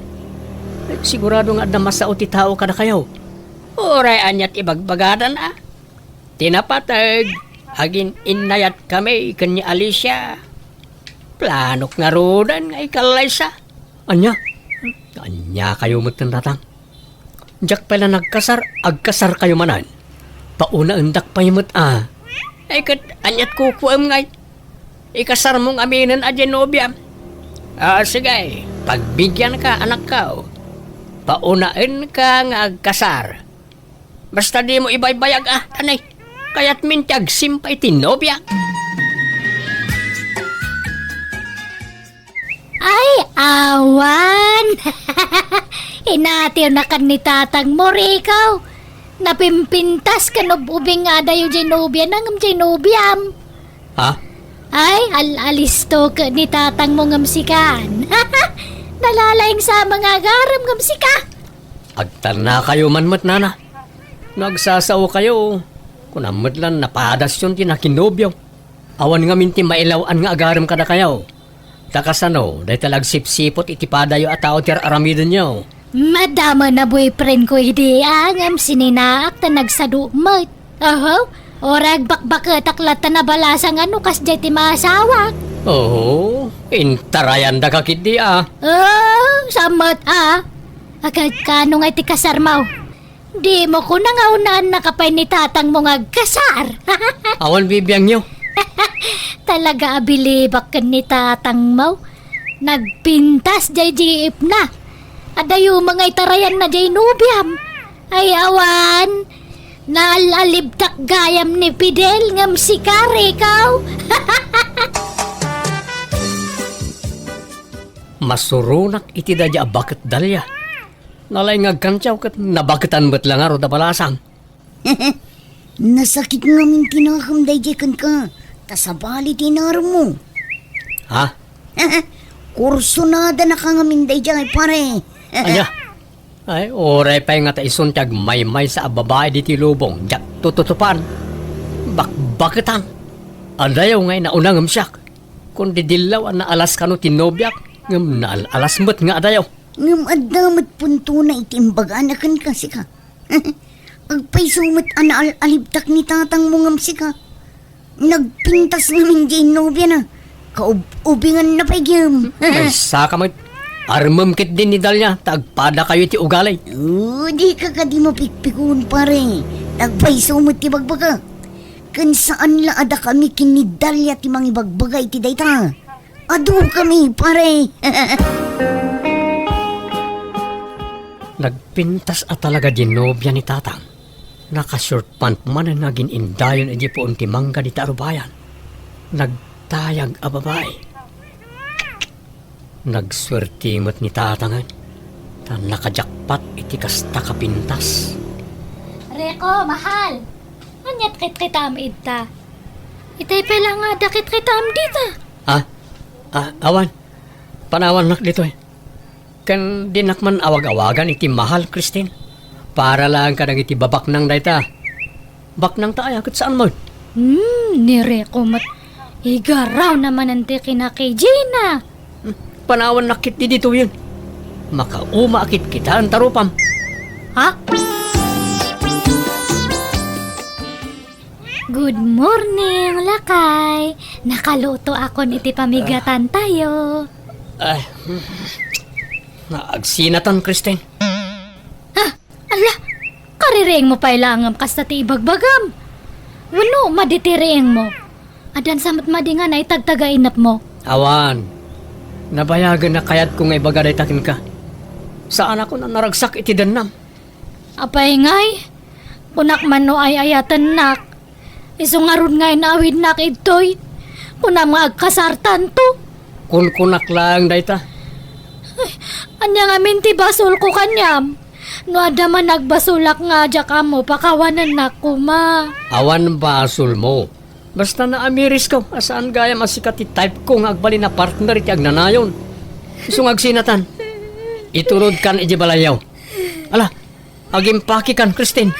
Sigurado nga na masao ti tao ka na kayo. Uray anyat ibagbagadan Tinapatag, agin inayat kami kanya Alicia. Planok nga rodan nga ikalaysa. Anya? Anya kayo matandatang. Diyak pala nagkasar, agkasar kayo manan. Pauna undak pa yung Ay kat anyat kukuam ngay. Ikasar mong aminan a Genobia. Sige, pagbigyan ka anak ka. Paunain ka nga agkasar. Basta di mo ibaybayag tanay. Kaya't mintyag simpay tinobya. Ay, awan! Inatiw na kan ni tatang mo, ikaw. Napimpintas ka no ubing nga dayo Genobia nangam Genobiam. Ha? Ay, alisto ka ni tatang mo ngamsikan. Nalalaing sa mga garam ngamsika. Agtar na kayo manmat nana. Nagsasaw kayo. Kung amat lang napadas yun tinakinobyaw. Awan nga minti mailawan nga agaram ka na kayo. Takasano, dahil talag sipsipot itipadayo at tao tiyar aramidon nyo. Madama na boyfriend ko hindi angam sininaak ta nagsadumot. Orag bakbakat aklata na balasang ano kas jay ti masawak. Oo, intarayan da kakit di samot Agad ka nga iti kasarmaw. Di mo ko nangaunan nakapay ni tatang mo nga kasar. Awan bibiyang nyo. Talaga abilibak ka ni tatang mo. Nagpintas jay jiip na. Adayo mga itarayan na jay nubiam. Ay awan. Naalalibtak gayam ni Fidel ngam sikar ikaw. Masurunak iti dadya bakit dalya. Nalay nga kantyaw kat nabakitan ba't lang aro da balasang. Nasakit ngamin tinakam dayjekan ka. Tasabali tinar mo. Ha? Kursunada na ka ngamin dayjay pare. Anya? Ay, oray pa nga ta isuntag may sa babae di tilubong. Jak tututupan. Bakitan. Adayaw ngay naunang siyak. Kung didilaw na alas kano tinobyak. Ngam na alas mo't nga adayaw. Ngam adamat punto na itimbagaan na kan kasi ka. Agpaisumat alibtak ni tatang mo ngam si ka. Nagpintas namin dyan nobya na. Kaubingan na pa gyam. Ay, saka mo't armam kit din ni Dalya. Tagpada kayo ti ugalay. Di ka di mapikpikun pare. Nagpaisumat ti bagbaga. Kan saan la ada kami kinidalya ti mga ibagbagay ti dayta. Ado kami pare. Nagpintas at talaga dinobya ni tatang. Naka-short pant man ang naging indayon at po unti mangga di tarubayan. Nagtayag a babae. Nagswertimot ni tatangan. Ta nakajakpat iti kasta kapintas. Reko, mahal. Anyat kit-kitam ita. Itay pala nga dakit kitam dita. Awan. Panawan nak dito eh. Kan dinakman awag-awagan iti mahal, Christine. Para lang ka nang iti babak nang dayta. Bak nang taaya kat saan mo? Nireko mat. Igaraw naman ang kina kay Gina. Panawan nakit di dito yun. Makauma akit kita ang tarupam. Ha? Good morning, lakay. Nakaluto ako iti pamigatan tayo. Ay, naagsinatan, Christine. Ala, karireng mo pa ilangam kasta ti ibagbagam. Wano, maditireng mo. Adan samat madingan ay tagtagainap mo. Awan, nabayagan na kayat kung ay bagaday takin ka. Saan ako na naragsak iti danam? Apay ngay, kunak man no ay ayatan nak. Isungarun ngay na awid nak itoy. Kunang maagkasartan to. Kunak lang dayta. Anya nga minti basol ko kanyam. No ada man nagbasulak nga adya ka mo, pakawanan na kuma. Awan basul mo. Basta na amiris ko, asaan gaya masikat type ko nga agbali na partner iti agnanayon. Isong agsinatan. Iturod kan iji balayaw. Ala, agimpaki kan, Christine.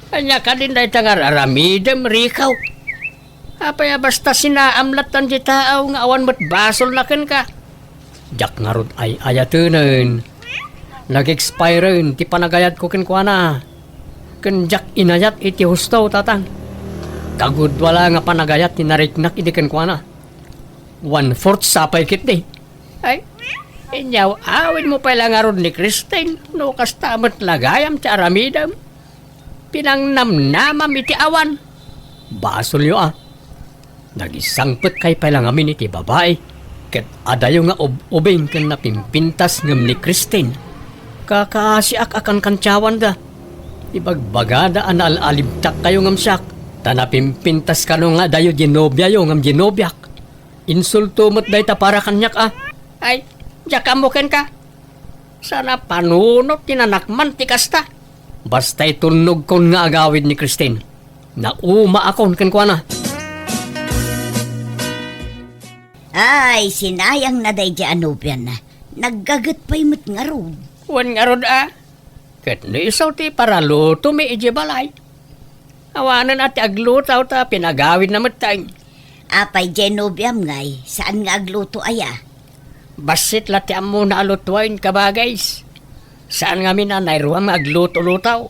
Anya ka din dahi tangar aramidem, rikaw. Apaya basta sinaamlatan di tao nga awan mo't basol na kan ka. Jak ngarod ay ayatunan. Nag-expirean, ti panagayat ko kinkwana. Kenjak inayat iti husto tatang. Kagud wala nga panagayat ni nariknak iti kinkwana. 1/4 sapay kit di. Ay, inyaw awin mo pala ngarod ni Christine. No kastamot lagayam ti aramidam. Pinangnamnamam iti awan. Basol yo Nagisangpot kay pala ngamin iti babae. Ket adayo nga ubing kan napimpintas ngam ni Christine. Kakaasiak akan kantyawan da. Ibagbagada analalibtak kayo ngam siyak. Tanapimpintas ka no nga dayo ginobya yo ngam ginobyak. Insulto mo't day ta para kanyak Ay, jakamuken ka. Sana panunot tinanakman ti kasta. Basta itunog kon nga agawid ni Christine. Nauma akon kenkwana. Ay, sinayang na day dyan anubyan na. Naggagat pa'y mo't ngarod. Wan ngarod Ket no isaw ti para luto mi iji balay. Awanan ati aglutaw ta pinagawid na matay. Apay Genobiam ngay, saan nga agluto aya? Basit lati amo na alutwain ka ba guys? Saan nga minanayruang agluto-lutaw?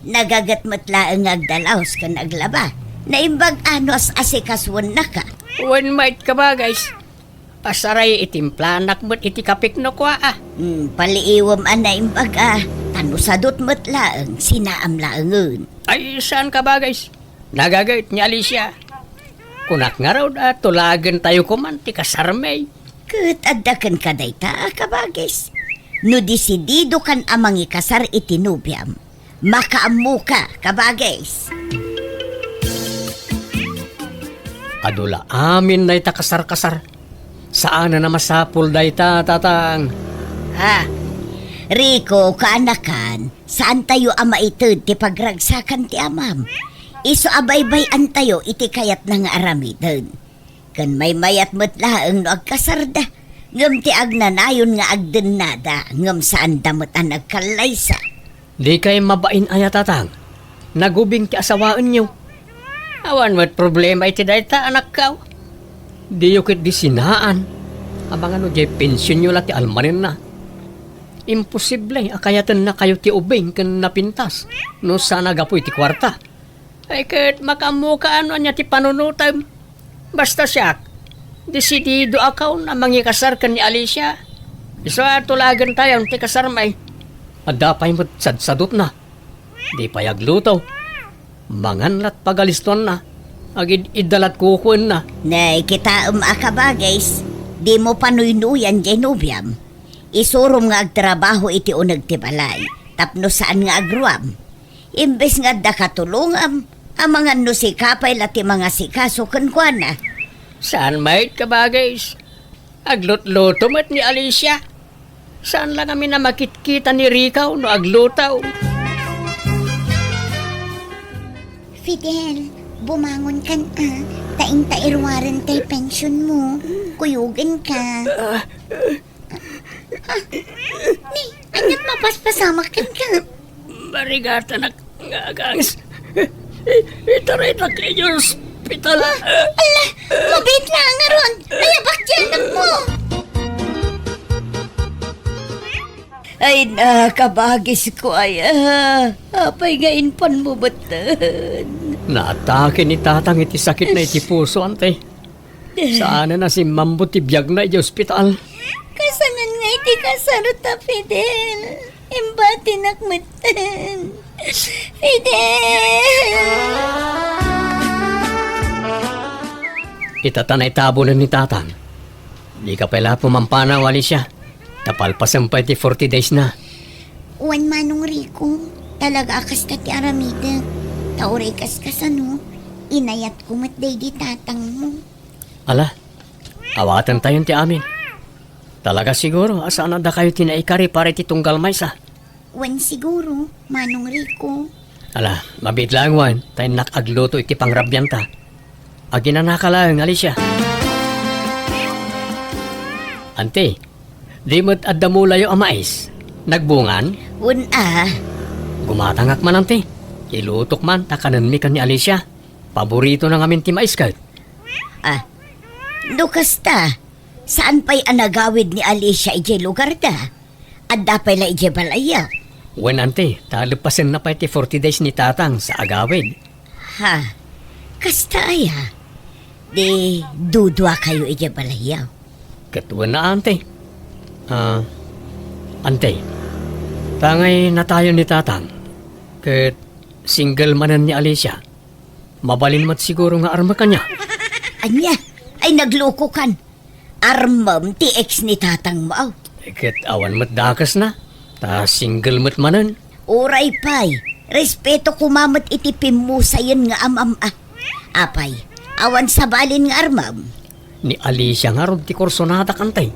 Nagagat matlaang agdalaos ka naglaba. Naimbag anos asikaswan na ka. One might ka ba guys? pasaray itimplanak mo't iti kapikno kwa Paliiwam anay imbaga. Tanusadot mo't laang, sinaam laangon. Ay, saan ka ba guys? Nagagayt ni Alicia. Kunak nga raw na tulagan tayo kuman ti kasarmay. Katadakan ka dayta, kabagis. No disidido kan amang ikasar itinubyam. Makaamu ka, kabagis. Adula amin na ita kasar-kasar. Saan na masapul da ita, tatang? Rico, kaanakan, saan tayo ama itod ti pagragsakan ti amam? Iso abaybay-an tayo iti kayat na nga aramidon. Kan may mayat mo't laang no agkasarda, ngam ti agnanayon nga agdenada, ngam saan damot ang nagkalaysa. Di kay mabain aya, tatang. Nagubing ti asawaan niyo. Awan mo't problema iti dayta, anak kaw. Di yukit di sinaan. Abang ano, jay pensyon nyo lang ti almanin na. Imposible, akayatan na kayo ti ubing kan napintas. No sana gapo iti kwarta. Ay kahit makamuka ano niya ti panunutam. Basta siya, desidido akaw na mangikasar kan ni Alicia. Isa tulagan tayo ti kasarmay. Adapay mo't sadsadot na. Di payagluto. Manganlat pagaliston na. Agid idalat kukuin na. Nay, kita akabagis, di mo panuynuyan jay nubyam. Isurom nga agtrabaho iti unag ti balay, tapno saan nga agruam. Imbes nga da katulungam, ang mga nusikapay lati mga sikaso kankwana. Saan may kabagays? Aglutluto mo't ni Alicia. Saan lang kami na makitkita ni Ricaw no aglutaw? Fidel, bumangon kan taing-tairwaran tay pension mo. Kuyugin ka. Ni, anyat mapaspasamak kan ka. Barigata na ngagangs. Itaray na kayo hospital. Ala, mabit lang nga ron. Ayabak dyan mo. Ay nakabagis ko ay apay gain pan mo batan. Naatake ni tatang iti sakit na iti puso, ante. Saan na si Mambo ti Biag na iti hospital? Kasanan nga iti kasarot ta, Fidel. Imbati nakmatan. Fidel! Itatanay tabo na ni tatang. Di ka pala pumampana, wali siya. Tapalpasan pa iti 40 days na. Uwan manong Rico, talaga akas ka ti aramida. Tauray kas ano, inayat ko matday di tatang mo. Ala, awatan tayo ti amin. Talaga siguro, asaan na kayo tinaikari para iti tunggal maysa. Uwan siguro, manong Rico. Ala, mabit lang wan, tayo nakagluto iti pangrabyan ta. Agina nakalang, Alicia. Ante, di mo't adamula yung amais. Nagbungan? Gumatangak man, ante. Ilutok man, takanan mi kan ni Alicia. Paborito na ngamin ti mais kat. Lukasta, saan pa'y anagawid ni Alicia ije lugar da? At dapay la ije balaya. Wen, ante, talupasin na pa iti 40 days ni tatang sa agawid. Ha, kasta aya. Di dudwa kayo ije balaya. Katuwa na, ante. Ante, tangay na tayo ni tatang. Kat single manan ni Alicia. Mabalin mat siguro nga arma kanya. Anya, ay nagloko kan. Armam ti ex ni tatang mo. Kat awan mat dakas na. Ta single mat manan. Uray pay, respeto kumamat itipim mo sayon nga amam. Apay, awan sabalin nga armam. Ni Alicia nga ron ti korsonada kantay.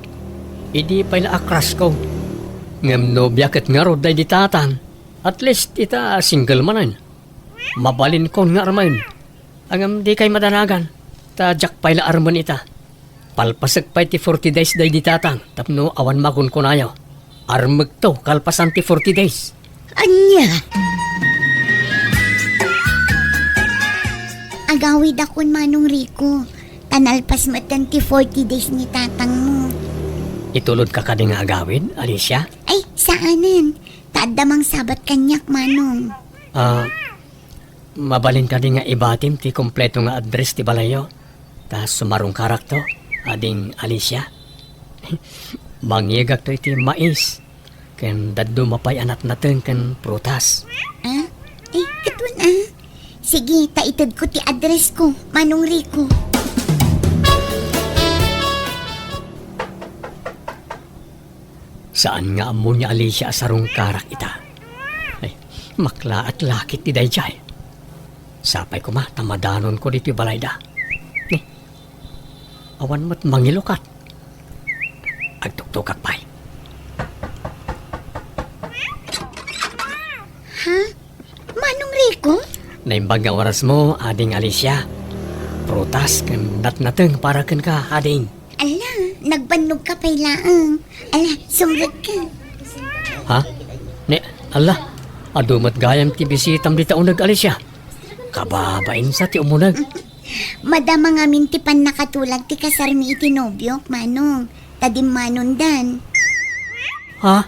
Idi pa'y naakras ko. Ngam nobya kat nga ron day di tatang. At least ita single manan. Mabalin ko nga armayon. Angam di kay madanagan. Ta jak pa'y la arman ita. Palpasag pa'y ti 40 days day di tatang. Tapno awan makun ko nayo. Armag to kalpasan ti 40 days. Anya? Agawid akon manong Rico. Tanalpas matan ti 40 days ni tatang mo. Itulod ka kadi nga agawid, Alicia? Ay, saanan? Tadamang sabat kanyak manong. Mabalin ka din nga ibatim ti kompleto nga address ti balayo. Ta sumarong karakto, ading Alicia. Mangigak to iti mais. Ken daddo mapay anat natin ken prutas. Ah? Katwan Sige, taitad ko ti address ko, Manong Rico. Saan nga amo niya Alicia asarong karak ita? Ay, makla at lakit ti dayjay. Sapay ko tamadanon ko dito balayda. Awan mo't mangilukat. Agtuktukak pa'y. Ha? Manong Rico? Naimbag nga oras mo, ading Alicia. Prutas ken natnateng para ken ka, ading. Ala, nagbanog ka pa'y laang. Ala, sumrag ka. Ha? Ala, adumat gayam ti bisitam di taunag Alicia. Kababain sa ti umunag. Madama nga mintipan nakatulag ti kasarmi iti nobyo, Manong. Tadim manundan. Ha?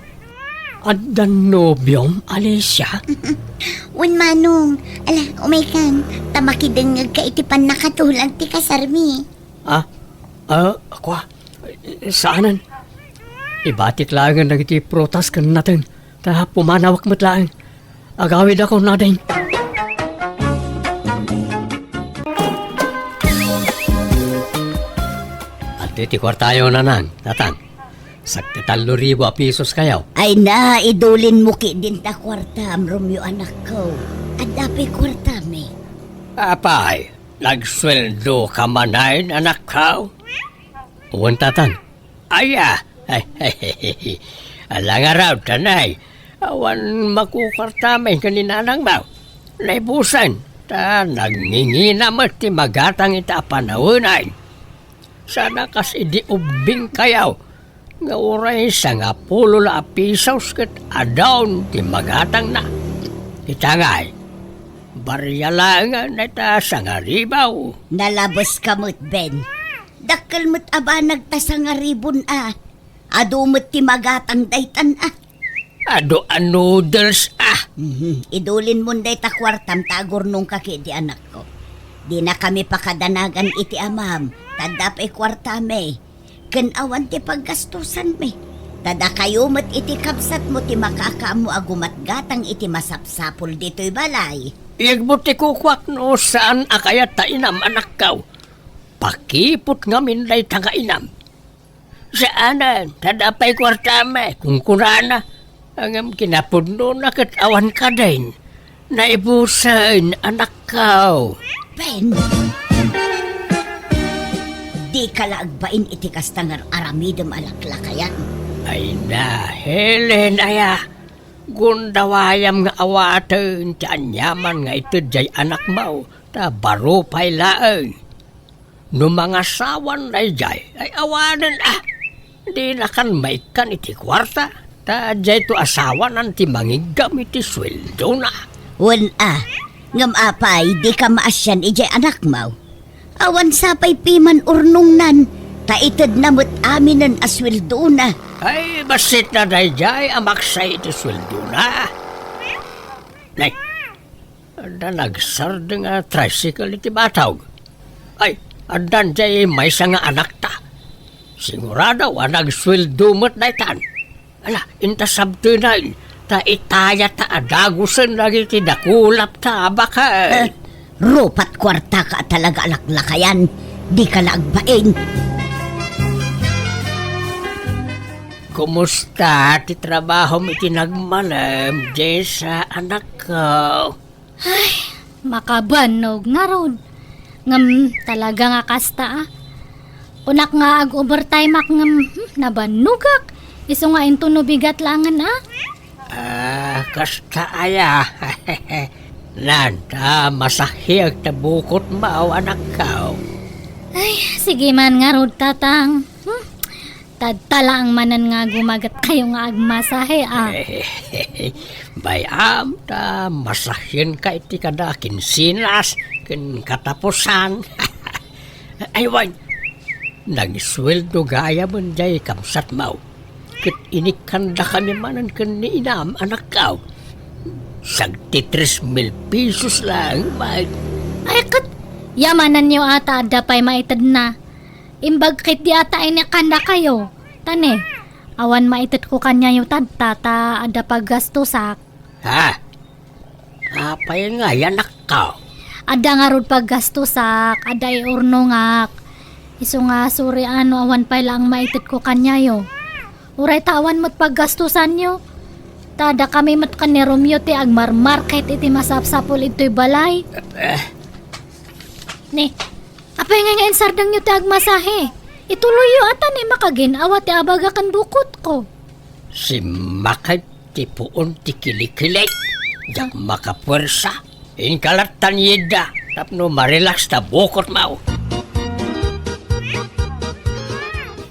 Adan nobyom, Alicia? Un Manong, ala, umay kan. Tamakidengag ka iti pan nakatulag ti kasarmi. Ako saanan? Ibatik lang na iti protas kan natin. Ta pumanawak mo't lang. Agawid ako natin. At iti kwartayo nanang, tatang. Sakti 3,000 pisos kayaw. Ay na, idulin mo ki din ta kwartam, Romeo anak ko. At dapat kwartam eh. Apay, nagsweldo ka manayin anak ko. Uwan tatang. Aya, alang araw tanay. Awan makukartamay kaninanang mau. Naibusan, ta nagngingina mo ti magatang ita panahunay. Sana kasi di ubing kayaw. Nga oray sa nga 10 pisos ket adawn ti magatang na. Itangay, barya lang na ta sa nga ribaw. Nalabas ka mo't, Ben. Dakkel mo't aba nagtasa nga ribon Ado mo't ti magatang daytan Ado a noodles Idulin mo day ta kwartam tagor nung kaki di anak ko. Di na kami pakadanagan iti amam. Tadapay kwartame. Ken awan ti paggastusan me. Tada kayo mat iti kapsat mo ti makakaamo agumat gatang iti masapsapol dito'y balay. Iagbuti ko kwak no saan akayat ta inam anak kaw. Pakipot nga minday ta nga inam. Saanan, tadapay kwartame, kung kurana, ang kinapudno na kat awan ka din. Naibusan, anak kaw. Ben! Di ka laagbain iti kastangar aramidem alaklakayan. Ay na, Helen, aya. Gundawayam nga awaten, ti anyaman nga ito jay anak mo, ta baro pay laeng. No mga sawan na jay, ay awanan di na kan maikan iti kwarta, ta jay to asawan ang ti mangigam iti sweldo na. Wan ngam apay, di ka maasyan ijay anak mo. Awan sapay piman urnong nan, taitad namot aminan asweldo na. Ay, basit na dayjay, amaksay iti sweldo na. Nay, anda nagsard nga tricycle iti batawg. Ay, andan jay may nga anak ta. Sigurado, nagsweldo mo't daytan. Ala, inta sabtunan, ta itaya ta adagusan lagi ti dakulap ta bakay. Rupat kwarta ka talaga alaklakayan, di ka laagbain. Kumusta ti trabaho mo itinagmalam, jay sa anak ko? Ay, makabanog nga ron. Ngam talaga nga kasta Unak nga ag-overtime ngam nabanugak. Iso nga into no bigat langan Kasta aya. Nanta, masahiyag ta bukot mao anak ko. Ay, sige man nga rod tatang. Tadtala ang manan nga gumagat kayo nga agmasahe Bayam ta masahin ka iti kada kinsinas ken katapusan. Aywan, nagisweldo gaya man jay kamsat mau. Ket inikanda kami manan ken ni inam anak ko. Sagti 3,000 pesos lang, Mike. Ay, yamanan niyo ata adapay maitad na. Imbag kit di ata ay nakanda kayo. Tane, awan maitit ko kanya yung tata ada paggastusak. Ha? Apay nga yan ka. Ada nga rod paggastusak, ada iurnongak. Iso nga suri awan pa lang maitit ko kanya yo. Uray tawan mo't paggastusan nyo. Tada kami mat ka ni Romeo ti agmarmarket iti masapsapol ito'y balay. Ni, apay nga sardang nyo ti agmasahe. Ituloy yo ata ni makaginawa ti abaga kan bukot ko. Si Makay ti puon ti kilikilik. Yak makapwersa. Inkalatan yeda. Tapno marelax ta bukot mao.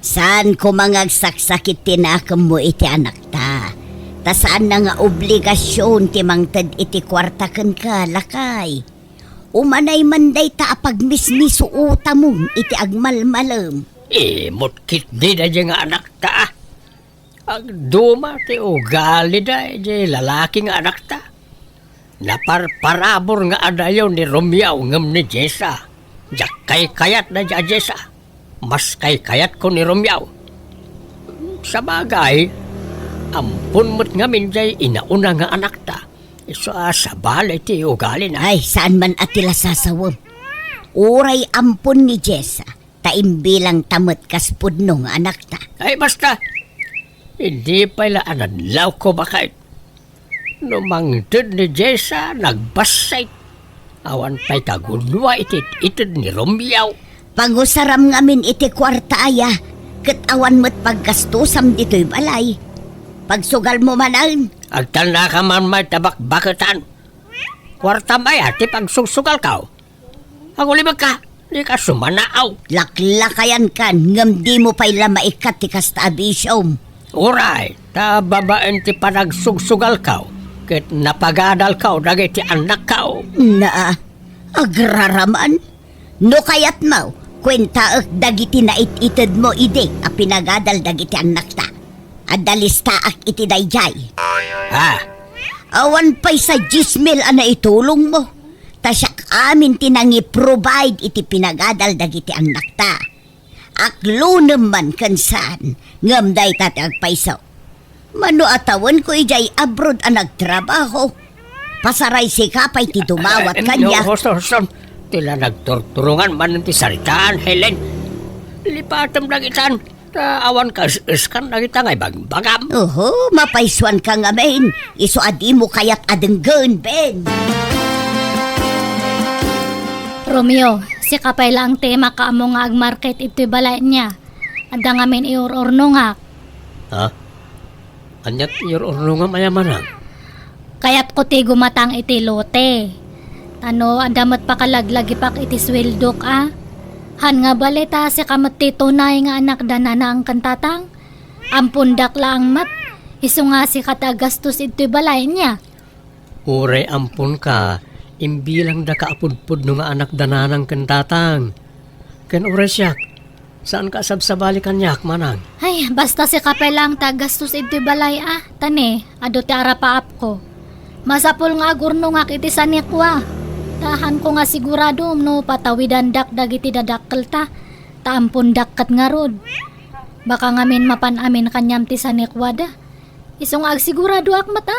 Saan ko mangagsaksakit tinakam mo iti anak ta? Ta saan na nga obligasyon ti mangtad iti kwartakan ka, lakay? Umanay manday ta apagmismiso uta mo iti agmalmalam. Mutkit di na dyan nga anak ta. Agduma ti ugali da di lalaki nga anak ta. Naparparabor nga adayaw ni Romeo ngam ni Jessa. Jak kay kayat na dya Jessa. Mas kay kayat ko ni Romeo. Sa bagay, ampun mo't ngamin jay inauna nga anak ta. Iso sa balay ti ugali na. Ay, saan man atila sasawam? Uray ampun ni Jessa. Taimbilang tamot kaspudno nga anak ta. Ay basta, hindi pala anadlaw ko bakit. Numangtid ni Jessa nagbasay. Awan pa'y kagunwa itid ni Romeo. Pagusaram ngamin iti kwarta aya. Katawan mo't paggastusam dito'y balay. Pagsugal mo manan. Agtal na ka man may tabak-bakatan. Kwarta maya, ti pagsusugal ka. Ako libag ka, di ka sumanaaw. Laklakayan kan, ngam di mo pa'y lamaikat ti kastabisyom. Uray, ta babaen ti panagsugsugal ka. Ket napagadal ka, dagay ti anak ka. Na, agraraman. No kayat mo, kwenta dagiti na ititid mo ide, a pinagadal dagiti anak ta. Adalista ak iti dayjay. Ha? Awan pa'y sa 10,000 ana itulong mo. Tasyak amin tinangi provide iti pinagadal dagiti anak ta. Aklo naman kansan, ngamday tati agpaisaw. Mano atawan ko ijay abroad ang nagtrabaho. Pasaray si kapay ti dumawat kanya. Hoson, tila nagturturungan man ti saritaan, Helen. Lipatam nagitan, awan ka iskan nagita ngay bagbagam. Oho, mapaiswan ka nga main. Iso adi mo kayat adenggan, Ben. Romeo, si kapay lang tema ka mo nga agmarket ito'y balay niya. Ada nga min iur-urnongak. Ha? Anyat iur-urno nga mayamanang? Kayat ko ti gumatang iti lote. Ano, adamat pa kalaglagi pak iti swildok Han nga balita si kamat ti tunay nga anak dana na ang kantatang. Ampundak lang mat. Iso nga si katagastos ito'y balay niya. Uray ampun ka. Imbilang da kaapudpud no nga anak dananang kantatang. Ken uray siyak. Saan ka sabsabali kanyak, manang? Ay, basta si kapay lang tagastos ito'y balay Tane, ado ti arapaap ko. Masapul nga agurno nga kiti sanikwa. Tahan ko nga sigurado no patawidan dagiti dadakkel ta. Taampun dakkat nga rod. Baka ngamin mapan amin kanyam ti sanikwa da. Isong agsigurado akmat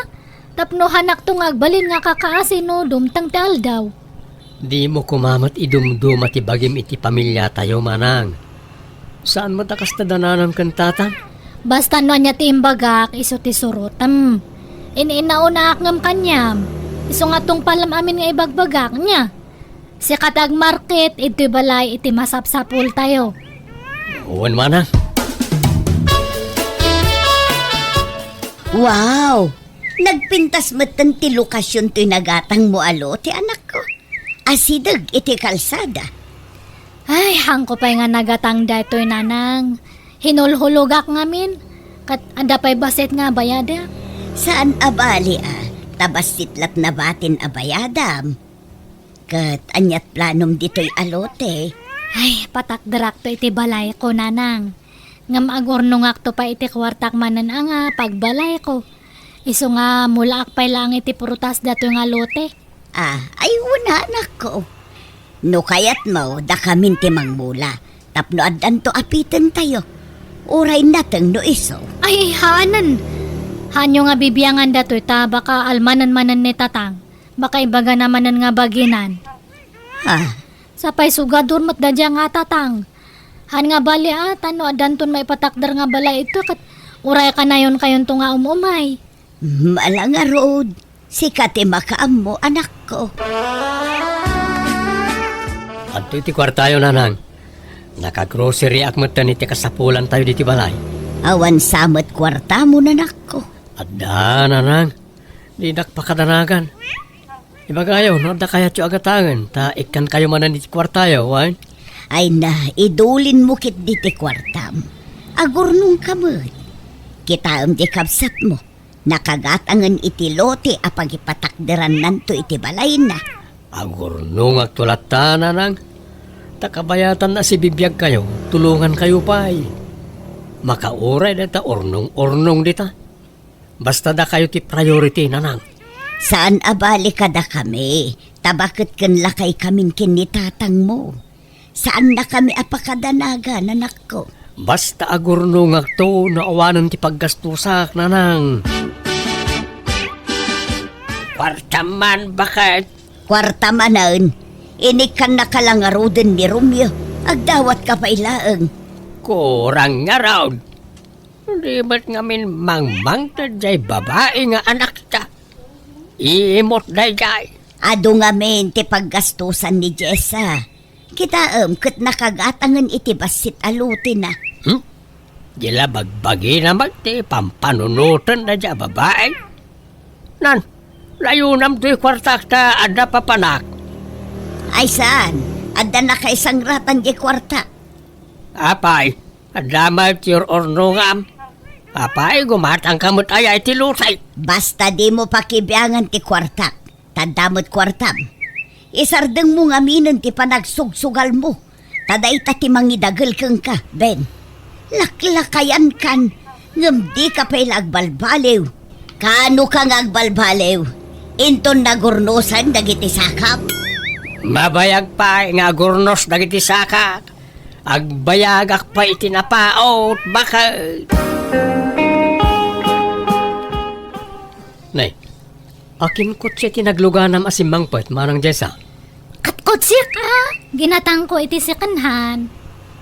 Tapno hanak to nga agbalin nga kakaasin no dumtang ti aldaw. Di mo kumamat idumduma ti bagim iti pamilya tayo, manang. Saan mo takas na dananang kantatang? Basta no niya ti imbagak iso ti surutam. Iniinauna akngam kanyam. Iso nga tong palam amin nga ibagbagak niya. Si katag market iti balay iti masapsapul tayo. Uwan, manang. Wow! Nagpintas matan ti lokasyon to'y nagatang mo alo ti anak ko. Asidag iti kalsada. Ay, hangko pa nga nagatang daytoy nanang. Hinulhulugak ngamin. Kat anda pa'y basit nga bayada. Saan abali Tabas titlat na batin abayadam. Kat anyat planom dito'y alote. Ay, patakdarak to iti balay ko nanang. Ngam agornongak to pa iti kwartak manan pagbalay ko. Iso nga mula akpay lang iti prutas dato nga lote. Ay wala anak ko. No kayat mo, da kamin ti mangmula. Tapno adan to apitan tayo. Uray natang no iso. Ay, haanan. Hanyo nga bibiyangan datoy ta baka almanan-manan ni tatang. Baka ibaga namanan nga baginan. Ha? Sapay sugador mat dadya nga tatang. Han nga bali tano adanton maipatakdar nga bala ito kat uray ka na yun kayon to nga umumay. Mala nga road. Sikat makaam mo, anak ko. At iti kwartayo nanang. Naka-grocery akmat na iti kasapulan tayo diti balay. Awan samat kwarta mo, nanak ko. At nanang. Di nakpakadanagan. Ibagayo, no da kaya tiyo agatangan. Ta ikan kayo manan diti kwartayo, wan? Ay na, idulin mo kit diti kwartam. Agurnong kamot. Kitaam di kapsat mo. Nakagatangan iti lote apag ipatakderan nanto iti balay na. Agurnong agtulata nanang. Takabayatan na si bibiyag kayo. Tulungan kayo pa ay. Makauray na ta ornong-ornong dita. Basta da kayo ti priority nanang. Saan abali ka da kami? Tabakit kan lakay kamin kinitatang mo. Saan na kami apakadanaga, nanak ko? Basta agurnong agto na awanan ti paggastusak nanang. Kwartaman bakit? Kwartamanan, inikan na kalangaroden ni Romeo. Agdawat ka pa ilaang. Kurang nga raw. Hindi ba't ngamin mangmang na jay babae nga anak ta? Iimot na jay. Ado nga men ti paggastusan ni Jessa. Kitaam kat nakagatangan iti basit aluti na. Dila bagbagi naman ti pampanunutan na jay babae. Nan, layo nam to'y kwartak ta ada papanak. Ay saan? Ada na ka isang ratan di kwarta. Apay, adamay tiyor ornongam. Apay, gumatang kamot ay ti lusay. Basta di mo pakibiyangan ti kwartak. Tandamot kwartam. Isardeng mo nga minon ti panagsugsugal mo. Taday ta ti mangidagal kang ka, Ben. Laklakayan kan. Ngam di ka pa'y agbalbalew. Kano kang agbalbalew? Inton nagurnosan dagiti sakap. Mabayag pa nga gurnos dagiti sakak. Agbayagak pa itinapaot baka... Nay, akin kutsi tinagluganam asimang pet manang Jessa. Katkotsik ginatang ko iti sikanhan.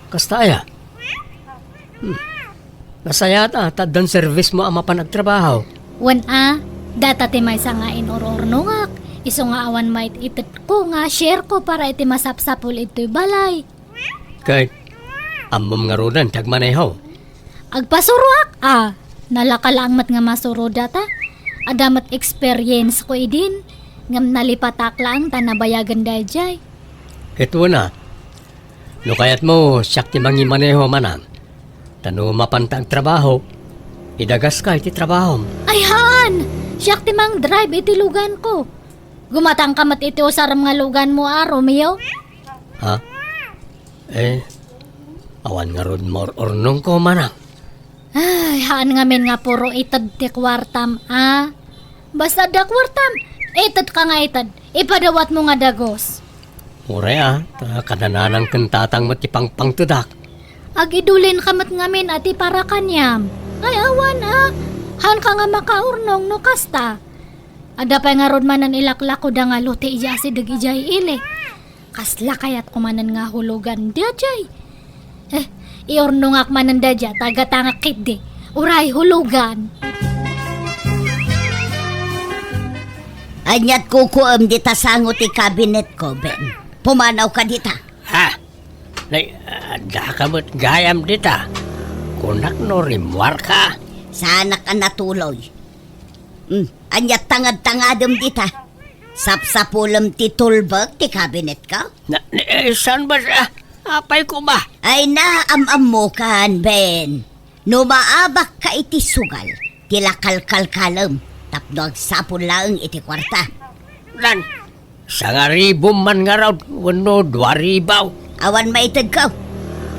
Kasta aya? Nasaya taddan service mo ama panagtrabaho. Wan data ti may sangain or-ornongak. Iso nga awan mait itit ko nga share ko para iti masapsapul ito'y balay. Kay, amom nga rodan tagmaneho. Agpasuruak nalakalang mat nga masuro data. Adamat experience ko idin. Ngam nalipatak lang tanabayagan dayjay. Ito na. No kayat mo, siyak ti mangi maneho manang. Tano mapantang trabaho, idagas ka iti trabaho. Ay haan! Siyak ti mang drive iti lugan ko. Gumatang kamat iti usaram nga lugan mo Romeo. Ha? Awan nga rod more ornong ko manang. Ay, haan nga men nga puro itad ti kwartam Basta da kwartam, itad ka nga itad. Ipadawat mo nga dagos. Mure kanananang kentatang matipang pangtudak. Agidulin kamat nga men ati para kanyam. Ay awan Han ka nga makaurnong no kasta. Ada pa nga rod manan ilaklako da nga lote ija si dag ijay ili. Kasla kayat kumanan nga hulugan da jay. Iornong ak manan da jay tagatanga kiddi. Uray hulugan. Anyat kukuam dita sangot ti kabinet ko, Ben. Pumanaw ka dita. Ha? Nay, da kamot gayam dita. Kunak no rimwar ka. Sana ka natuloy. Anyat tangad-tangadam dita. Sapsapulam ti tulbag ti kabinet ka. Saan ba siya? Apay ko ba? Ay naamam mo kan, Ben. Numaabak ka iti sugal. Tilakalkalkalam. Tapno agsapon lang iti kwarta. Lan, sangaribo man nga raw. Wano, 2,000. Awan maitag ka.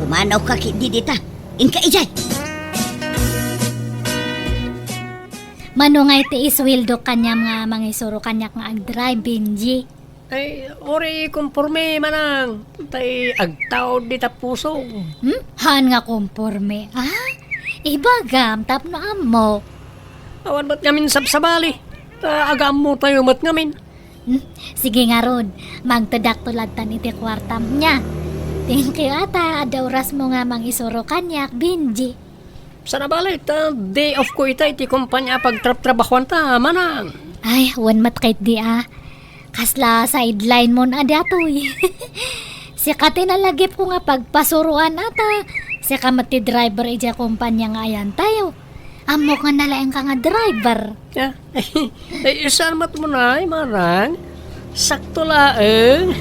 Pumanaw ka kiti dita. Inka ijay. Manungay ti iswildo kanyam nga mangisuro kanyak nga ag-drive, Benji. Ay, ori kumporme manang. Tay agtaw di tapuso. Han nga kumporme, Ibagam, tapno amo. Awan ba't ngamin sabsabali? Agam mo tayo mat ngamin. Sige nga ron, magtadak tulad tan iti kwartam niya. Thank you ata, ada oras mo nga mang isuro kanyak, Benji. Sana balik, day off ko ita iti kumpanya pagtrabahuan ta, manang. Ay, wan matkait di Kasla sideline mo na datoy. Sika tinalagip ko nga pagpasuruan ata. Sika mati driver ija kumpanya nga ayan tayo. Amo ka nalaeng ka nga driver. Ay, saan mat mo na, manang? Sakto laeng.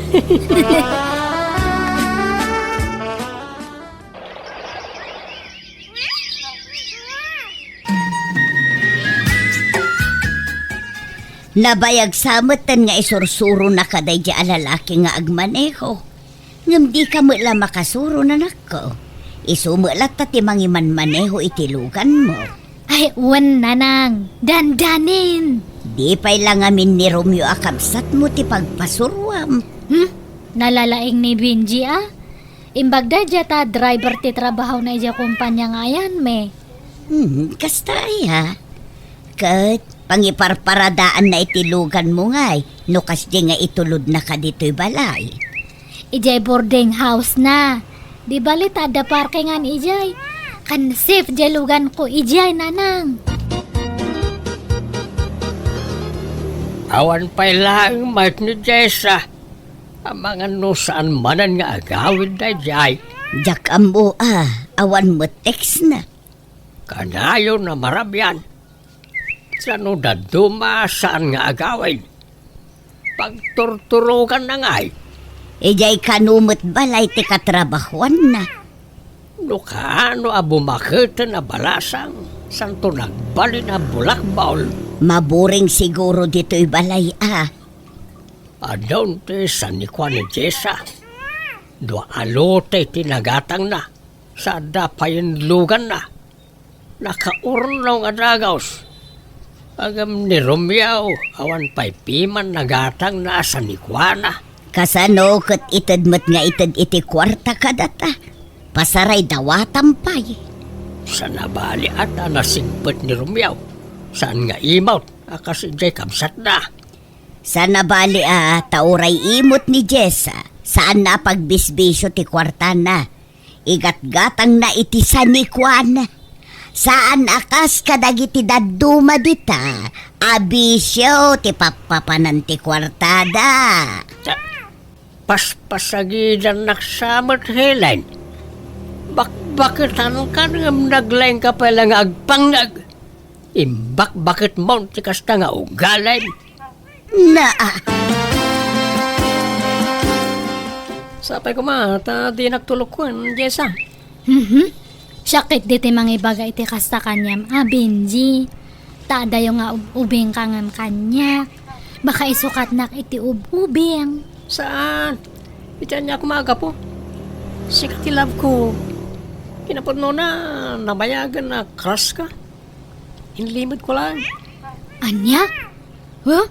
Nabayag samatan nga isursuro na kaday di alalaki nga agmaneho. Ngam di ka mula makasuro na nako. Isumulat ta timang iman maneho itilugan mo. Ay, wan nanang. Dandanin. Di pa'y lang amin ni Romeo akabsat mo ti pagpasuruam. Nalalaing ni Benji Imbagda dya ta driver ti trabaho na ija kumpanya nga ayan me. Kasta ay Kat, pangiparparadaan na itilugan mo ngay, nukas di nga itulod na ka dito'y balay. Ijay boarding house na. Di balit ada parkingan ijay. Kan safe jalugan ko ijay nanang. Awan pa'y lang mat ni Jessa. Ang mga saan manan nga agawin na jay. Jak ambo awan mo text na. Kanayo na marabyan. Sano daduma saan nga agawin. Pagturturugan na ngay. Ijay kanumot balay ti katrabahuan na. Kaano abumakita na balasang. Santo nagbali na bulakbaul. Maburing siguro dito'y balay Adon ti San Juan ni Jessa. Dua alote tinagatang na. Sa dapayin lugan na. Nakaurnaw nga dagaws. Agam ni Romeo, awan pa'y piman nagatang na sa Nikwana. Kasano kat itadmat nga itad iti kwarta kadata. Pasaray dawatampay. Sa nabali ata nasigpet ni Romeo. Saan nga imot, kasi jay kamsat na. Sa nabali tauray imot ni Jessa. Saan na pagbisbisyo ti kwarta na. Igat-gatang na iti sa Nikwana. Saan akas kadagiti daduma dita, abisyo ti papapanan ti kwartada. Paspasagidan naksamot helen. Bakbakitan ka ngam naglaing ka pala nga agpangag. Imbak-bakit mo ti kasta nga ugalan. Sapay ko di nagtulukwan, Jessa. Sakit diti mangibaga iti kasta kanyam, Benji. Tada yung nga ubing kangan kanya. Baka isukat nak iti ubing. Saan? Itiyan niya kumaga po. Sikat love ko. Kinapod mo na nabayagan na crush ka. Inlimod ko lang. Anya? Huh?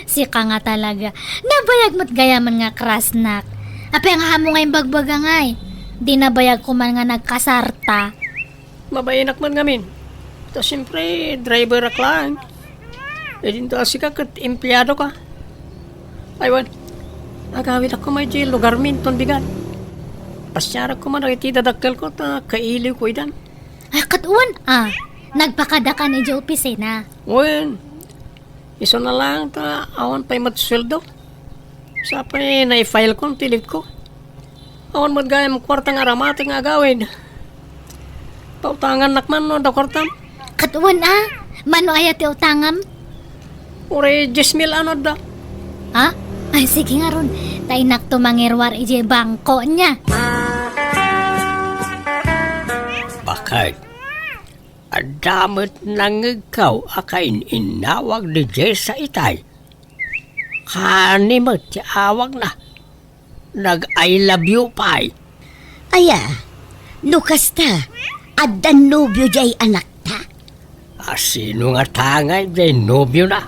Sika nga talaga. Nabayag mo't gayaman nga crush nak. Ape nga hamo nga yung bagbaga ngay. Di nabayag ko man nga nagkasarta. Mabayinak man ngamin. Tapos siyempre, driver ak lang. E dinto asika kat empleyado ka. Aywan, agawin ako may jail, lugar minton bigan. Pasyara ko man iti dadakkel ko ta kailiw ko idan. Ay katuan nagpakadakan iti opisina. Wen, iso na lang ta awan pa'y matsweldo. Sa pa'y na-file ko, tilip ko. Awan mo't gayam kwartang aramating agawin. Pautangan nakman no da kwartam. Katuan mano ayat ti utangam? Ure 10,000 ano da. Ay sige nga ron. Tay nakto mangirwar ije bangko niya. Bakit? Adamot nang ikaw akain inawag ni Jessa itay. Kanimot ti awag na. Nag-I love you pa'y. Lukas ta, adan nobyo jay anak ta. Sino nga tangay jay nobyo na?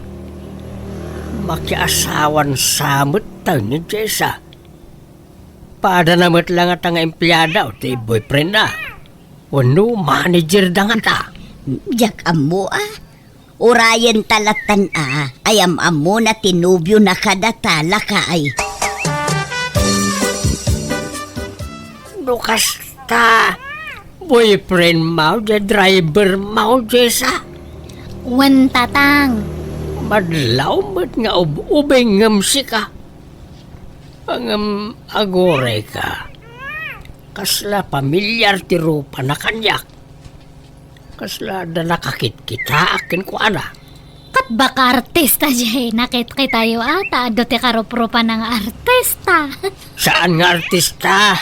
makiasawan samot tayo ni Jessa. Pada namat lang at ang empleyada o ti boyfriend na. Wano manager da nga ta. Jak amo Urayan talatan ayam amo na tinubyo na kadatala ka ay. Lukas ta. Boyfriend mo, driver mo, Jessa. Wan tatang. Madlaw mat nga ubengam si ka. Ang agore ka. Kasla pamilyar ti rupa na kanyak. Kasla da nakakit kita akin ko ana. Kat baka artista jay. Nakit tayo ata. Ado ti karup-rupa ng artista. Saan nga artista?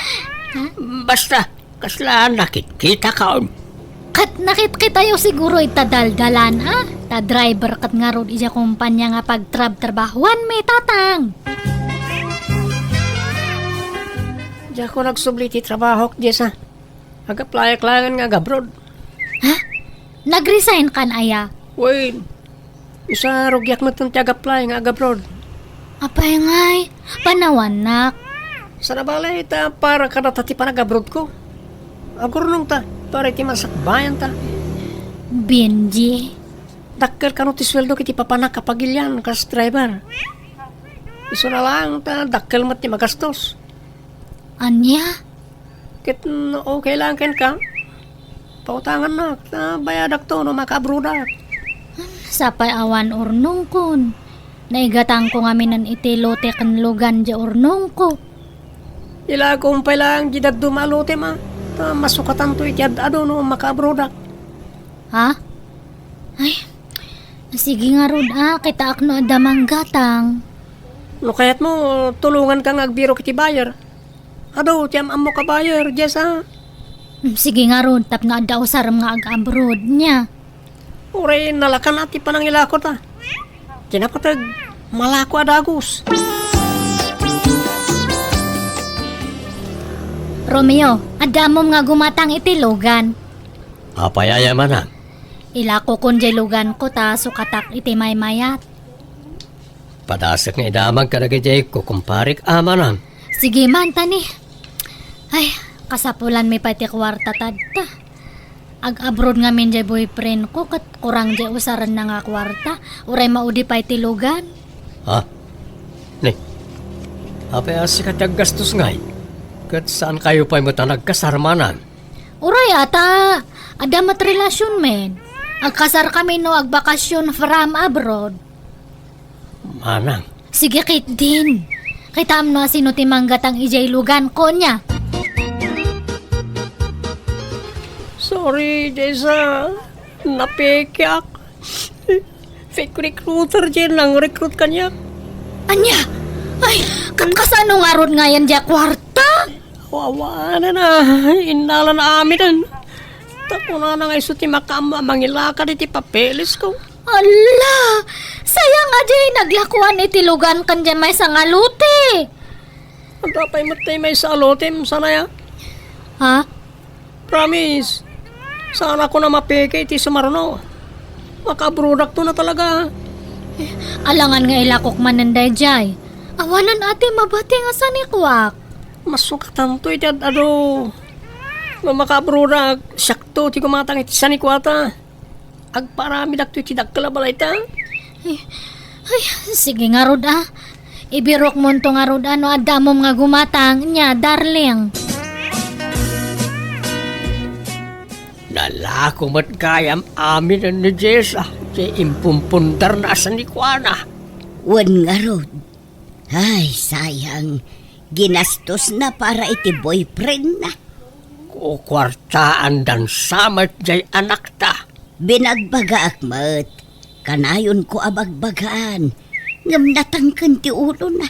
Basta, kasla nakit kita kaon. Kat nakit tayo siguro itadaldalan Ta driver kat nga ron iya kumpanya nga pagtrabahuan may tatang. Diya ko nagsubli ti trabaho Jessa. Agaplaya-klayan nga gabrod. Nag-resign kan aya. Wait, isa rugyak mo itong tiagaplay nga agabrod. Apay ngay, panawanak. Sa nabalay ta para kadatati pa nagabrod ko. Agurnong ta, para iti masakbayan ta. Benji. Dakkel ka no ti sweldo kiti papanak kapagilyan kas driver. Iso na lang ta, dakkel mat ti magastos. Anya? Kit okay lang ken ka. Pautangan na, bayadak to no makabrudak. Sapay awan urnong kun. Naigatang ko ngamin ng itilote kan lugan di urnong ko. Ila kumpay lang jidad dumalote ma. Masukatan to itiyad no makabrudak. Ha? Ay, sige nga rod kita akno adamang gatang. No kayat mo, tulungan kang agbiro kiti bayer. Ado, tiyam amo ka bayer, Jessa. Sige nga rod, tap na daw saram nga ag-abroad niya. Uray, nalakan ati pa ng ilakot Kinapatag, malako adagos. Romeo, adamom nga gumatang itilogan. Apayaya manang. Ilako kun jay lugan ko ta sukatak iti maymayat. Padasak nga idamag ka na kajay ko kumparik amanang. Sige man tani. Ay, kasapulan may pati kwarta tadta. Ag-abroad nga min jay boyfriend ko kat kurang jay usaran na nga kwarta. Uray maudi pa iti lugan. Ha? Ni, apayas ka tiyag gastos ngay. Kat saan kayo pa'y matanag kasarmanan? Uray ata, adamat relasyon men. Agkasar kami no agbakasyon from abroad. Manang. Sige kit din. Kitam no sino timanggat ang ijay lugan ko niya. Sorry, Jessa. Napekyak. Fake recruiter dyan lang. Recruit kanya. Anya? Ay, katkasano nga ron nga yan dya kwarta? Wawa na. Inala na amin. Tapo na nga iso ti makama. Mangilaka di ti papeles ko. Ala! Sayang nga dyan naglakuan itilugan kan dyan may sangaluti. Ang tapay matay may salotem. Sana ya? Ha? Promise. Sana ko na mapeke iti sumarno. Makabrudak to na talaga. Alangan nga ilakok mananday jay. Awanan ate mabati nga sanikwak. Masukatan to iti ado. Makabrudak. Sakto ti kumatang iti sanikwata. Agparami dak to iti dakalabalay ta. Ay, sige nga rod Ibirok mo to nga rod no adamom nga gumatang niya, darling. Nalako mat kayam amin ni Jessa. Di impumpundar na sa nikwana. Wan nga rod. Ay, sayang. Ginastos na para iti boyfriend na. Kukwartaan dan samat jay anak ta. Binagbaga akmat. Kanayon ko abagbagaan. Ngam natangkan ti ulo na.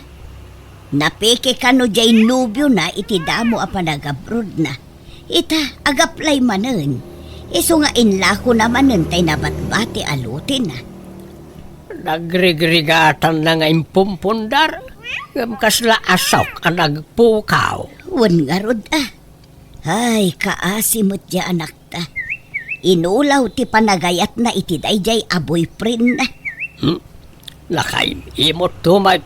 Napeke ka no jay nubyo na iti damo a panagabrod na. Ita, agaplay manen. Iso nga inlako naman tay nabatbati alutin na. Nagrigrigatan na nga impumpundar. Ngam kasla asok ang nagpukaw. Wan nga rod Ay, kaasimot ya anak ta. Inulaw ti panagayat na iti dayjay a boyfriend na. Lakay, imot tumag.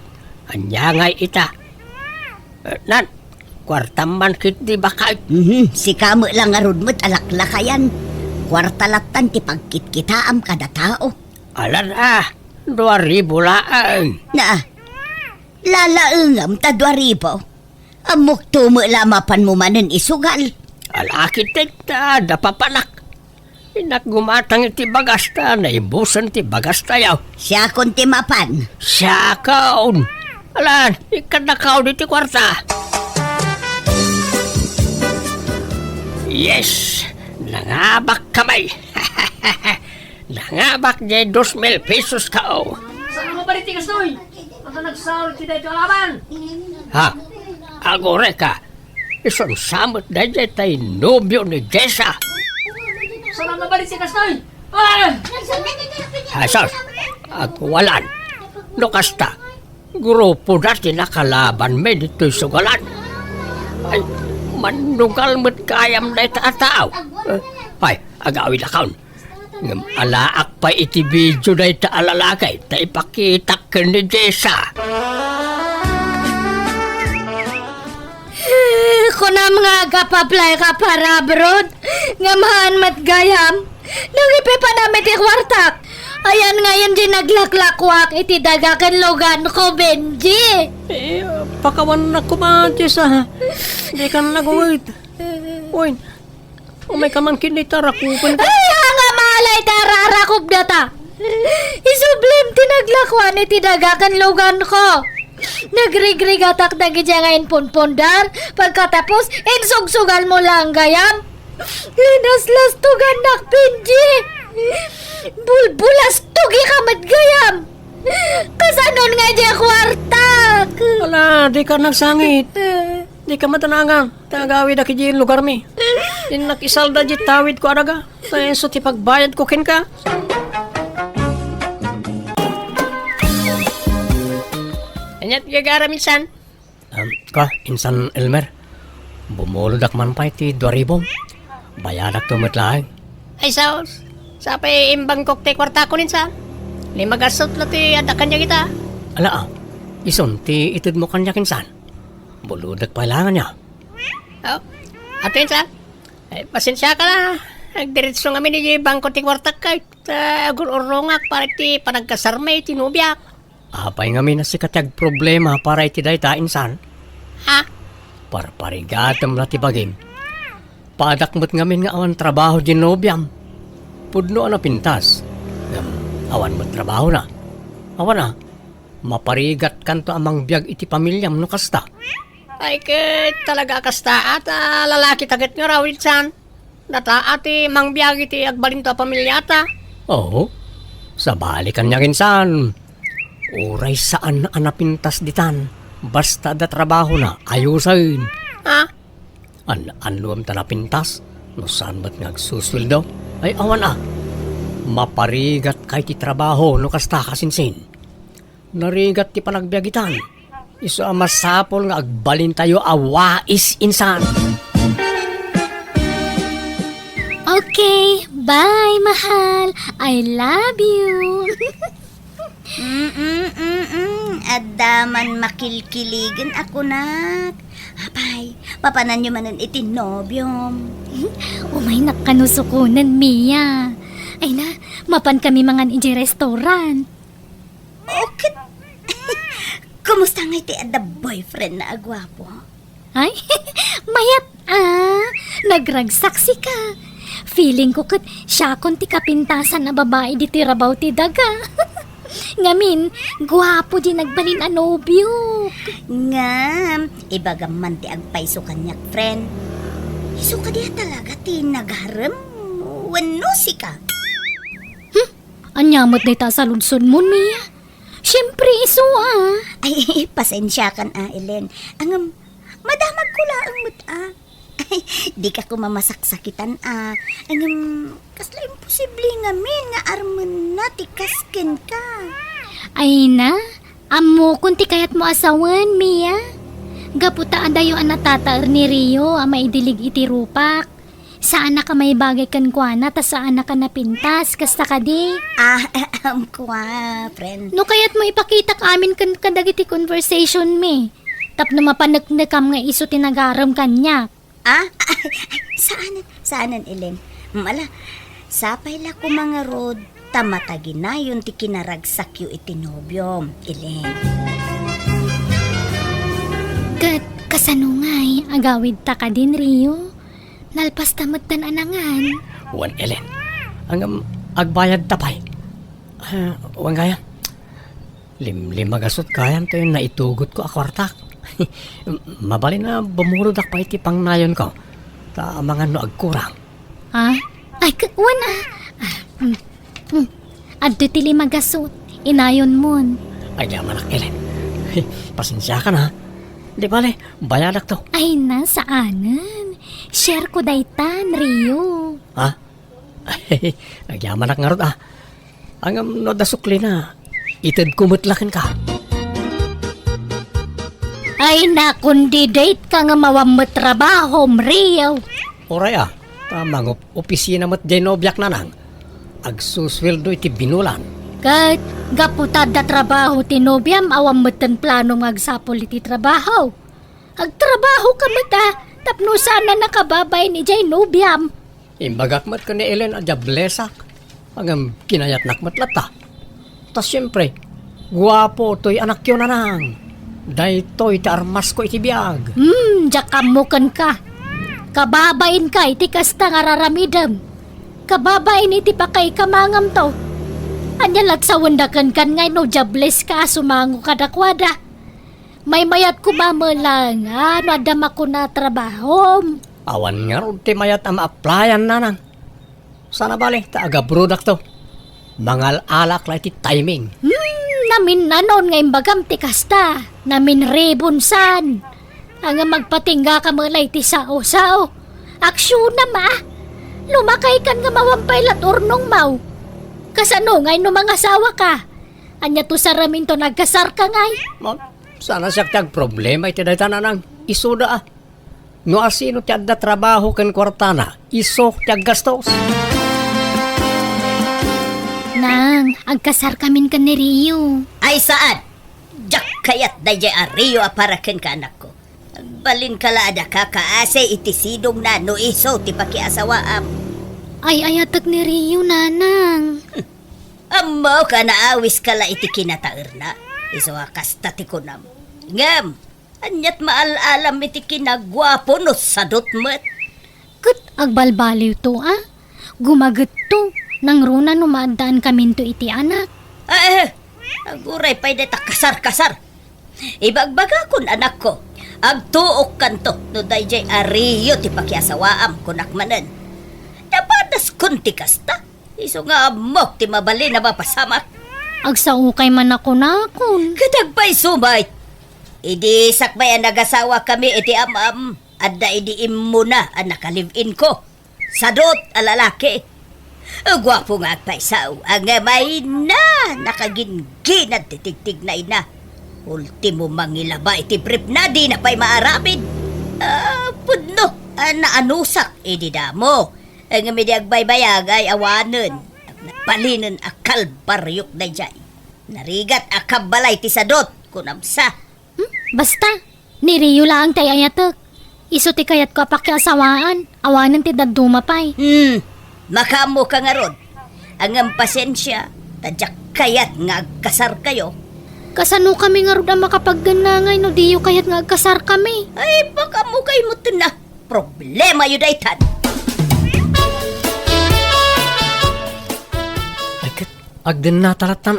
Anya ngay ita. Nan, kwartaman kit di bakay. Si kamo lang arod mo't alaklakayan. Kwartalatan ti pagkit-kitaam kada tao. Alan 2,000 laan. Na, lalaengam ta 2,000. Amok tumo lamapan mo manen isugal. Alakit ta, dapapanak. Inak gumatang iti bagasta, naibusan ti bagasta yaw. Siya kon ti mapan. Siya kaon. Alan, ikadakaw di ti kwarta. Yes, nangabak kamay. Nangabak di 2,000 pesos kao. Saan mo ba rin tigas noy? Ang nagsahol ti dahil alaman? Ha? Agore ka. Isang samot dahil tayo nobyo ni Jessa. Saan mo ba rin tigas noy? Ah! Hasas, agwalan. Nukasta, grupo dati nakalaban may dito'y sugalan. Ay, manugal mo't kayam na itataaw. Ay, agawin akaw. Ngam alaak pa iti video na ita alalagay, ta ipakita ka ni Jessa. Kunam nga kapaplay ka para abroad. Ngamahan mat gayam. Nangipi pa namin ti kwartak. Ayan ngayon di naglaklakwak iti dagakan logan ko, Benji. Pakawan na kumadya sa. Di ka na nag-wait. Uy, umay ka man kinitarakupan ka. Ay, nga malay tararakop data. Isublim tinaglakwan iti dagakan logan ko. Nagrigrigatak na gidya ngayon punpundar. Pagkatapos, insugsugal mo lang gayam. Linaslas tugan nak, Benji. Bulbulas tugi ka gayam. Kasanon nga dya kwartak. Wala, di ka nagsangit. Di ka matanangan. Tagawid na kiji lugar mi. Din nakisalda di tawid ko araga. Sa ti pagbayad ko kin ka. Anyat gagara minsan. Insan Elmer. Bumuludak man pa iti 2,000. Bayadak tumatlaang. Ay saos. Sapay imbang kokte kwarta ko ninsan. Limagasot na ti adakan niya kita. Ala ison ti itid mo kanya kinsan. Buludak pa ilangan niya. Oh, ato insan. Ay, pasensya ka na. Nagdiretso nga ni bangko ti kwarta kay. Agururongak para ti panagkasarmay ti nubyak. Apay nga na si katyag problema para iti dayta insan. Ha? Para parigatam na ti bagim. Padakmot ngamin nga awan trabaho di nobyam. Pudno ano pintas. Awan mo trabaho na. Awan na. Maparigat kanto amang biag iti pamilyam no kasta. Ay talaga kasta at lalaki tagat nga raw insan. Nata ati mang biag iti agbalinto pamilyata. Oo. Sa balikan niya insan. Uray saan na anapintas ditan. Basta da trabaho na, ayusin. Ha? Anuam ta napintas? No saan ba't nagsusweldo? Ay awan maparigat kay ti trabaho no kasta kasinsin. Narigat ti panagbiagitan. Iso masapol nga agbalin tayo awais insan. Okay, bye mahal. I love you. Adaman makilkiligan ako nak. Apay, papanan nyo manan itinobyom. Umay nakanusukunan, Mia. Ay na, mapan kami mga iji restaurant. Okay. Kumusta nga iti ada boyfriend na agwapo? Ay, mayat nagragsaksi ka. Feeling ko kat siya kon ti kapintasan na babae di tirabaw ti daga. Ngamin, guwapo di nagbalin anobyo. Ngam, ibagaman ti agpaiso kanyak, friend. Iso ka diya talaga ti nagharem. Wano si ka? Anyamot na ita sa lunsod mo, Mia. Siyempre, iso Ay, pasensya kan Ellen. Ang madamag ko laang mo't Ay, di ka ko mamasaksakitan Ang kasla imposible nga min nga arman na tikasken ka. Ay na, amo kunti kayat mo asawan, Mia. Gaputa adayo ang natataar ni Rio ang maidilig iti rupak. Saan na ka may bagay kan kuana, ta saan na ka napintas, kasta ka di. Kwa, friend. No kaya't mo ipakita ka amin kan kadagiti conversation me. Tapno mapanagnagam nga iso tinagaram kanya. Saanan, Ellen? Mala, sapay la ko mga rod, tamatagi na yun ti kinaragsak yu itinobyom, Ellen. Kasanungay, agawid ta ka din, Rio. Nalpas tamad tan anangan. Wan Ellen, ang agbayad tapay. Wan gaya. Limagasot kayam tayo na itugot ko akwartak. Mabali na bumurod ak pa iti pangnayon ko. Ta mga no agkurang. Ay, wan Adto ti limagasot, inayon mon. Ay yaman ak Ellen. Pasensya ka na. Di bale, bayadak to. Ay na, saanan? Share ko daytan, Rio. Nagyaman ak nga rod Ang no dasukli na, itad kumutlakin ka. Ay na, kundi date ka nga mawamot trabaho, Rio. Oray tamang opisina mo't dinobyak na nang. Agsusweldo iti binulan. Kat, gaputad na trabaho tinobyam, awam matan plano magsapol iti trabaho. Agtrabaho ka mata, tapno sana nakababay ni Jay Nobyam. Imbagak mat ka ni Ellen a jablesak. Hanggang kinayat nakmatlata. Tas siyempre, guwapo to'y anak yun na nang. Daytoy ti armas ko iti biag. Jakamukan ka. Kababain ka iti kasta nga raramidam. Kababain iti pakay kamangam to. Anya lagsawandakan kan ngay no jables ka sumango kadakwada. May mayat ko mamalang nadama ko na trabaho. Awan nga ron ti mayat ang applyan na nang. Sana bali, taga-brodak to. Mangal alak la iti timing. Namin nanon ngay bagam ti kasta. Namin rebonsan. Ang magpatingga ka malay ti sao-sao. Aksyon na ma. Lumakay kan nga mawampay lat urnong mau. Kasano ngay no mga asawa ka? Anya to sa ramin to nagkasar ka ngay? Sana siya tiyag problema iti dayta na nang isuda No asino tiyag da trabaho ken kwartana, iso tiyag gastos. Nang, agkasar kamin ka ni Rio. Ay saan? Jak kayat da jay Rio aparaken ka anak ko. Balin kalada ka kaase iti sidong na no iso ti pakiasawaam. Ay ayatag ni Rio, nanang. Ammo ka naawis kala iti kinataer na. Iso akasta ti kunam. Ngam, anyat maalalam iti kinagwapo no sadot met. Kat agbalbaliw to Gumagat to. Nang runa numadaan kamin to iti anak. Aguray pa'y deta kasar-kasar. Ibagbaga kun anak ko. Agtuok kanto no dayjay Rio ti pakiasawaam kunak manen. Dapadas kunti kasta. Iso nga amok ti mabali na mapasamak. Agsaukay man ako nakon. Katagpay sumay. Idi sakbay ang nagasawa kami iti amam. Adda idi immo na ang nakalivin ko. Sadot alalaki. Gwapo nga agpaisaw. Ang may na nakaginginad titigtig na ina. Ultimo mangilaba iti brief na di na pa'y maarapid. Pudno, naanusak idi damo. Ang may agbaybayag ay awanan. Napalinan akal baryok na dyan. Narigat akabalay ti sadot kunamsa. Basta, ni Rio lang tayo ayatok. Iso ti kayat ko pakiasawaan. Awanan ti dadumapay. Makamo ka nga ron. Ang pasensya, tadyak kayat nga agkasar kayo. Kasano kami nga ron ang makapagganangay no diyo kayat nga agkasar kami. Ay, baka mo kayo mo na. Problema yun daytan. Ay kat, agden na talatan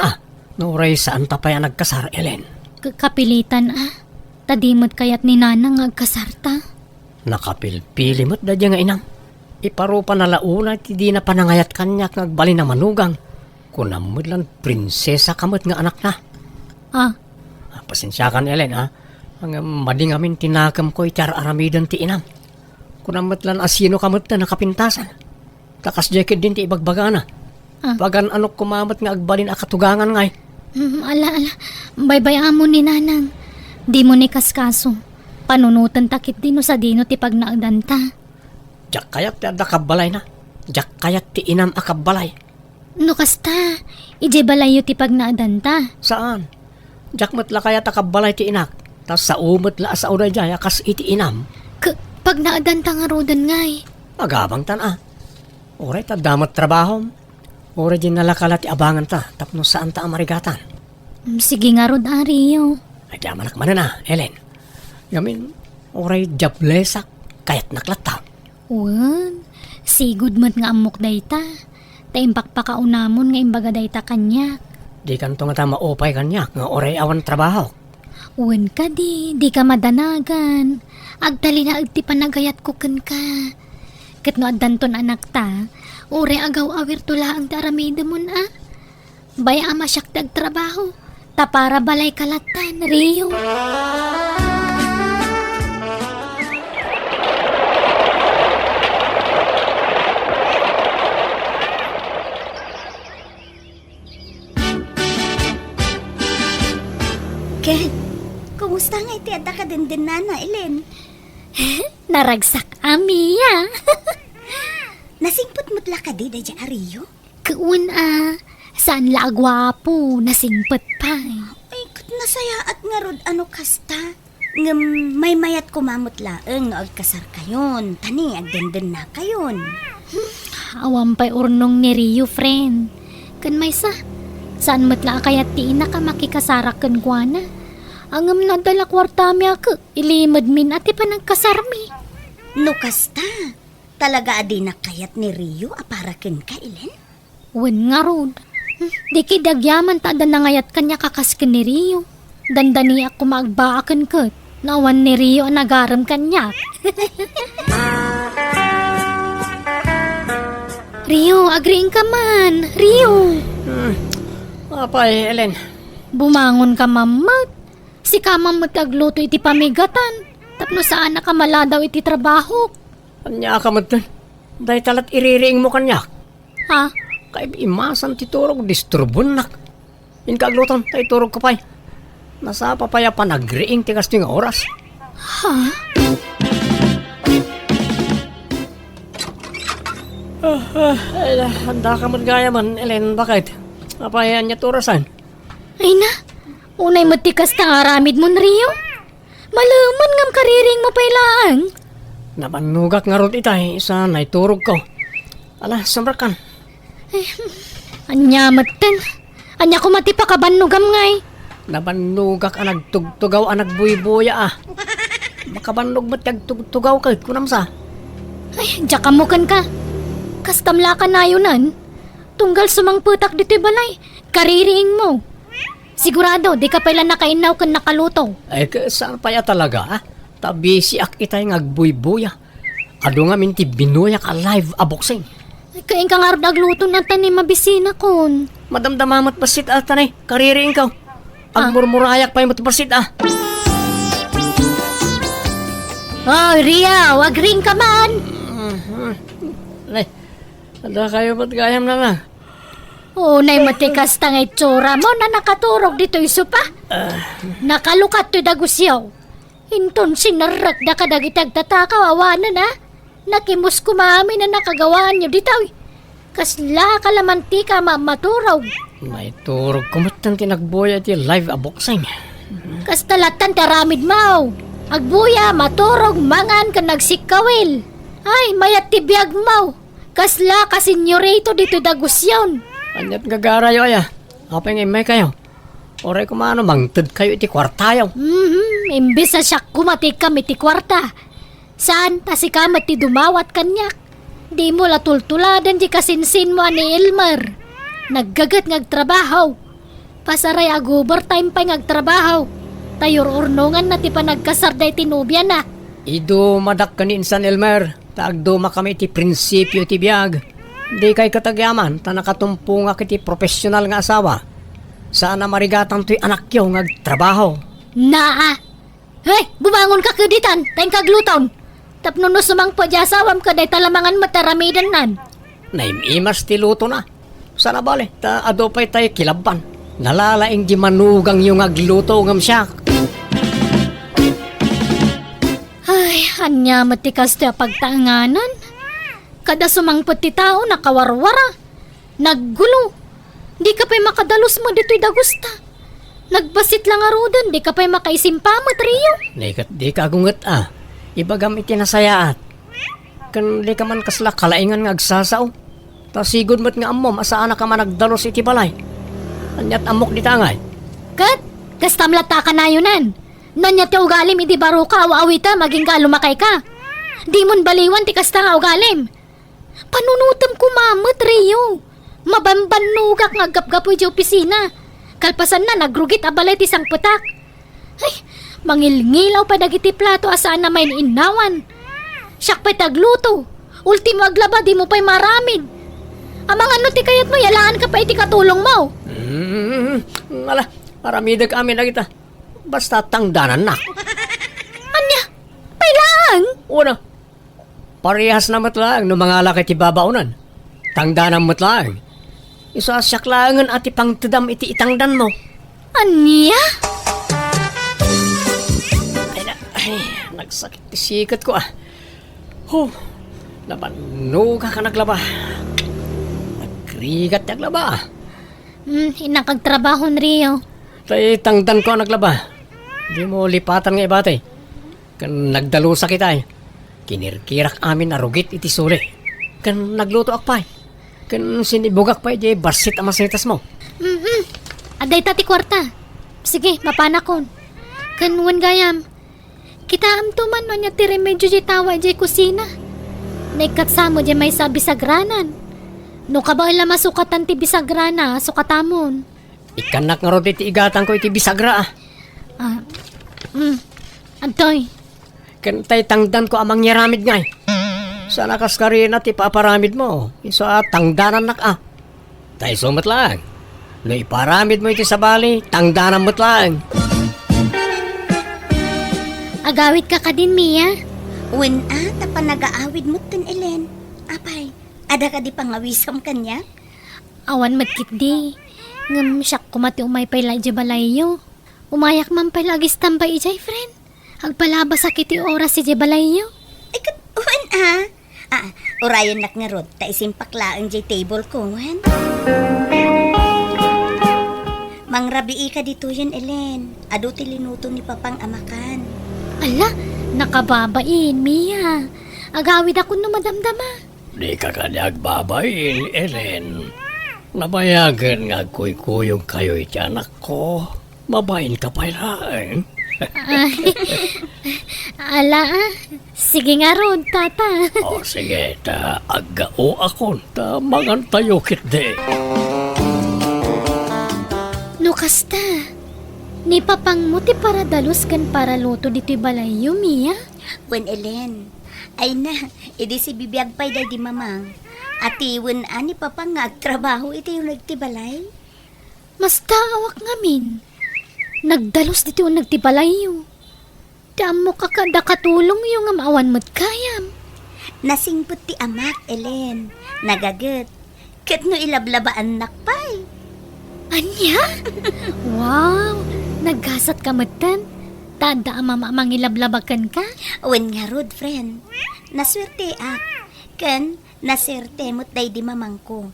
Nauray saan tapay ang nagkasar, Ellen. Kapilitan Tadimot kayat ni nanang agkasarta. Nakapilpili mo't da nga inang. Iparupa na launa ti di na panangayat kanya kagbali na manugang. Kunamod lang prinsesa kamot nga anak na. Pasensya kan Ellen Ang mading amin tinakam ko itar aramidan ti inam. Kunamot lang asino kamot na nakapintasan. Takas jacket din ti ibagbagana. Pagan anok kumamot nga agbalin akatugangan ngay. Ala, baybayaan mo ni nanang. Di mo ni kaskaso. Panunutan takit dino sa dino ti pagnaagdanta. Jak kayat ti adda kabalay na. Jak kayat ti inam akabalay. No kasta, ije balayo ti pag naadanta. Saan? Jak matla kayat akabalay ti inak. Tas sa umot la sa uray jaya kas iti inam. Pag naadanta nga rodan ngay. Agabang tan Oray ta damat trabaho. Oray din nalakala ti abangan ta. Tapno saan ta amarigatan. Sige nga rod, Rio. Ay di amanak na, Ellen. Gamin, oray jablesak. Kayat naklata. Wan, sigud mat nga amok dayta. Taimpak pakaunamon nga imbaga dayta kanyak. Di kanto nga ta maupay kanyak. Nga oray awan trabaho. Wan ka di ka madanagan. Agdali na agti panagayat ko ken ka. Ket no addanton anak ta, ure agaw awir tula ang taramida mon Baya ama siyak trabaho. Ta para balay kalatan, Rio. Ken, kumusta nga iti adda ka din nana, Ellen? Naragsak amiya. Nasingpot mutla ka di dayja Rio? Kuun saan la agwapo, nasingpet pa. Ay, kat nasaya at nga rod ano kasta. Nga may mayat kumamot laeng nga agkasar kayon. Tani, agdenden na kayon. Awam pa'y urnong ni Rio, friend. Kan may saan matla kayat ti ina ka makikasarak kan kwa na. Angam na dala kwarta mi ako, ilimad min ati pa nagkasarmi. No kasta, talaga adi na kayat ni Rio aparakin ka, Ellen? Wen nga rod. Di kidagyaman ta nangayat kanya kakaskin ni Rio. Dandani ako magbaakan kat. Nawan ni Rio ang nagaram kanya. Rio, agreeing ka man. Rio. Apay, Ellen. Bumangon ka mamat. Si kamang magagluto iti pamigatan. Tapno saan na kamala daw iti trabaho. Anya ka matan. Dahil talat iriring mo kanyak. Ha? Kaya imasan ti turog, disturbon nak. Inkagluton, tayo turog ko pa'y. Nasa papaya pa nagriing ti kasto nga oras. Ha? Ay, handa ka magaya man, Ellen, bakit? Apayan niya turasan. Ay na, unay matikas ta nga ramid mon, Rio. Malaman ngam kariring mo pailaan. Napanugak nga rod itay, isa naiturog ko. Ala, samrakan. Anya matan. Anya ko mati pa kabanugam ngay. Napanugak ang nagtugtugaw ang nagbuybuya Makabannog mo't nagtugtugaw ka, kunam sa. Ay, jakamukan ka. Kastamla ka na yunan. Tunggal sumang putak dito balay. Kaririing mo. Sigurado, di ka pala nakainaw kan nakaluto. Ay, saan pa ya talaga, Tabi si ak itay ngagbuybuya. Ado nga minti binuya ka live aboksing. Ay, kain ka nga nagluto na tanim mabisina kon. Madamdamamat basit tanay, kaririing ka. Ang murmurayak pa yung matbasit Oh, Ria, wag ring ka man. Ay, ada kayo ba't gayam na lang? Unay matikas tang itsura mo na nakaturog dito iso pa. Nakalukat to dagusyaw. Hinton sinarak da kadagitag tatakaw awanan Nakimus kumami na nakagawaan nyo dito. Kasla kalamanti ka maturog. May turog kumatan tinagboya ti live aboksing. Kastalatan taramid mau. Agbuya, maturog, mangan ka nagsikawil. Ay, mayat ti biag mau. Kasla ka senyorito dito dagusyaw. Anyat gagarayo Apay ngay may kayo. Oray kumano mangtad kayo iti kwartayaw. Imbis sa siyak kumati kami ti kwarta. Saan ta si kamat ti dumawat kanyak? Di mo latultuladan di kasinsin mo ani Elmer. Naggagat ngagtrabaho. Pasaray ag overtime pa ngagtrabaho. Tayor urnungan na ti panagkasarday tinubya na. Ido madak kanin San Elmer. Taagdo makami ti prinsipyo ti biag. Di kay katagyaman ta nakatumpo nga kiti profesional nga asawa. Sana marigatan to'y anak yo ngagtrabaho. Naa! Hey, bumangon ka keditan, tayong kagluton. Tapno no sumang po di asawam ka day talamangan mataramidan nan. Naimimas ti luto na. Sana bale, ta adopay tayo kilaban. Nalalaing di manugang yung agluto ngam siya. Ay, anya matikas ti pagtaanganan. Kada sumangpot ti tao, nakawarwara. Naggulo. Di ka pa'y makadalos mo dito'y dagusta. Nagbasit lang arudan, di ka pa'y makaisimpa mo, Trio. Di ka agungat Ibagam itinasayaat. Kan di ka man kasla kalaingan nga agsasaw. Ta sigod mo't nga amom, asaan ka man nagdalos iti balay. Anyat amok di tangay. Kat, kastamlata ka na yunan. Nanya ti ugalim, iti baro ka, awawita, maging ka, lumakay ka. Di mon baliwan, ti kasta nga ugalim. Panunutam ko, mama, Trio. Mabambanugak nga gap-gapoy di opisina. Kalpasan na, nagrugit abalay ti sang putak. Ay, mangilngilaw pa dagiti plato asaan na may inawan. Siyak pa'y tagluto. Ultimo aglaba, di mo pa'y maramid. Amang ano ti kayat mo, yalaan ka pa iti katulong mo. Ala, paramidag amin na kita. Basta tangdanan na. Anya, pailang. Una, parehas na matlang no mga laki ti babaunan. Tangdanan matlang. Isasyak langan at ipangtadam iti itangdan mo. Anya? Ay, nagsakit ti sikat ko nabanuga ka naglaba. Nagrigat naglaba. Inakagtrabaho, Rio. Tay tangdan ko naglaba. Di mo lipatan nga ibatay. Kan nagdalusa kita Kinirkirak amin arugit iti suli. Kan nagluto akpay. Kan sinibugak pa iti barsit amasitas mo. Aday tati kwarta. Sige, mapanakon. Kanwan gayam. Kita amtuman no niya ti remedyo di tawa di kusina. Naikatsamo di may sa bisagranan. No kabay la masukatan ti bisagrana, sukatamon. Ikanak nga ro iti igatan ko iti bisagra Antoy. Kantay tangdan ko amang yaramid ngay. Sana kaskarina ti paparamid mo. Isa tangdanan nak Tay sumat lang. No iparamid mo iti sabali, tangdanan mo't lang. Agawit ka ka din, Mia. Wen tapa nag-aawid mo tin Elen. Apay, ada ka di pangawisam kanya? Awan matkit di. Ngam siyak kumati umay pay la jebalayo. Umayak man pay lagi tambay ijay, friend. Agpalaba sakit ti oras si jebalayo. Ikat, wen urayan nak nga rod, ta isimpak laang jay table ko, wen. Mangrabii ka dito yan, Elen. Ado ti linuto ni papang amakan. Ala, nakababain, Mia. Agawid ako no madamdama. Di ka kanyag babayin, Ellen. Nabayagan nga kuy-kuyong kayo iti anak ko. Mabayin ka pa lang. Ala, sige nga rod, tata. O sige, agao ako. Mangantayo kit de. No kasta, ni papang mo ti para dalos kan para luto dito'y balayo, Mia. Wen Elen, ay na, idi si Biag Ti Tao di mamang. Ati wen ani papang nga agtrabaho iti yung nagtibalay. Mas kaawak ngamin. Nagdalos dito yung nagtibalayo. Damo ka kada katulong yung amawan mo't kayam. Nasingput ti amak, Elen. Nagagat. Ket no ilablabaan nakpay. Anya? Wow! Naggasat ka matan? Tada mamamang ilablabakan ka? Wen nga rod, friend. Naswerte Ken, naserte mo't day di mamang ko.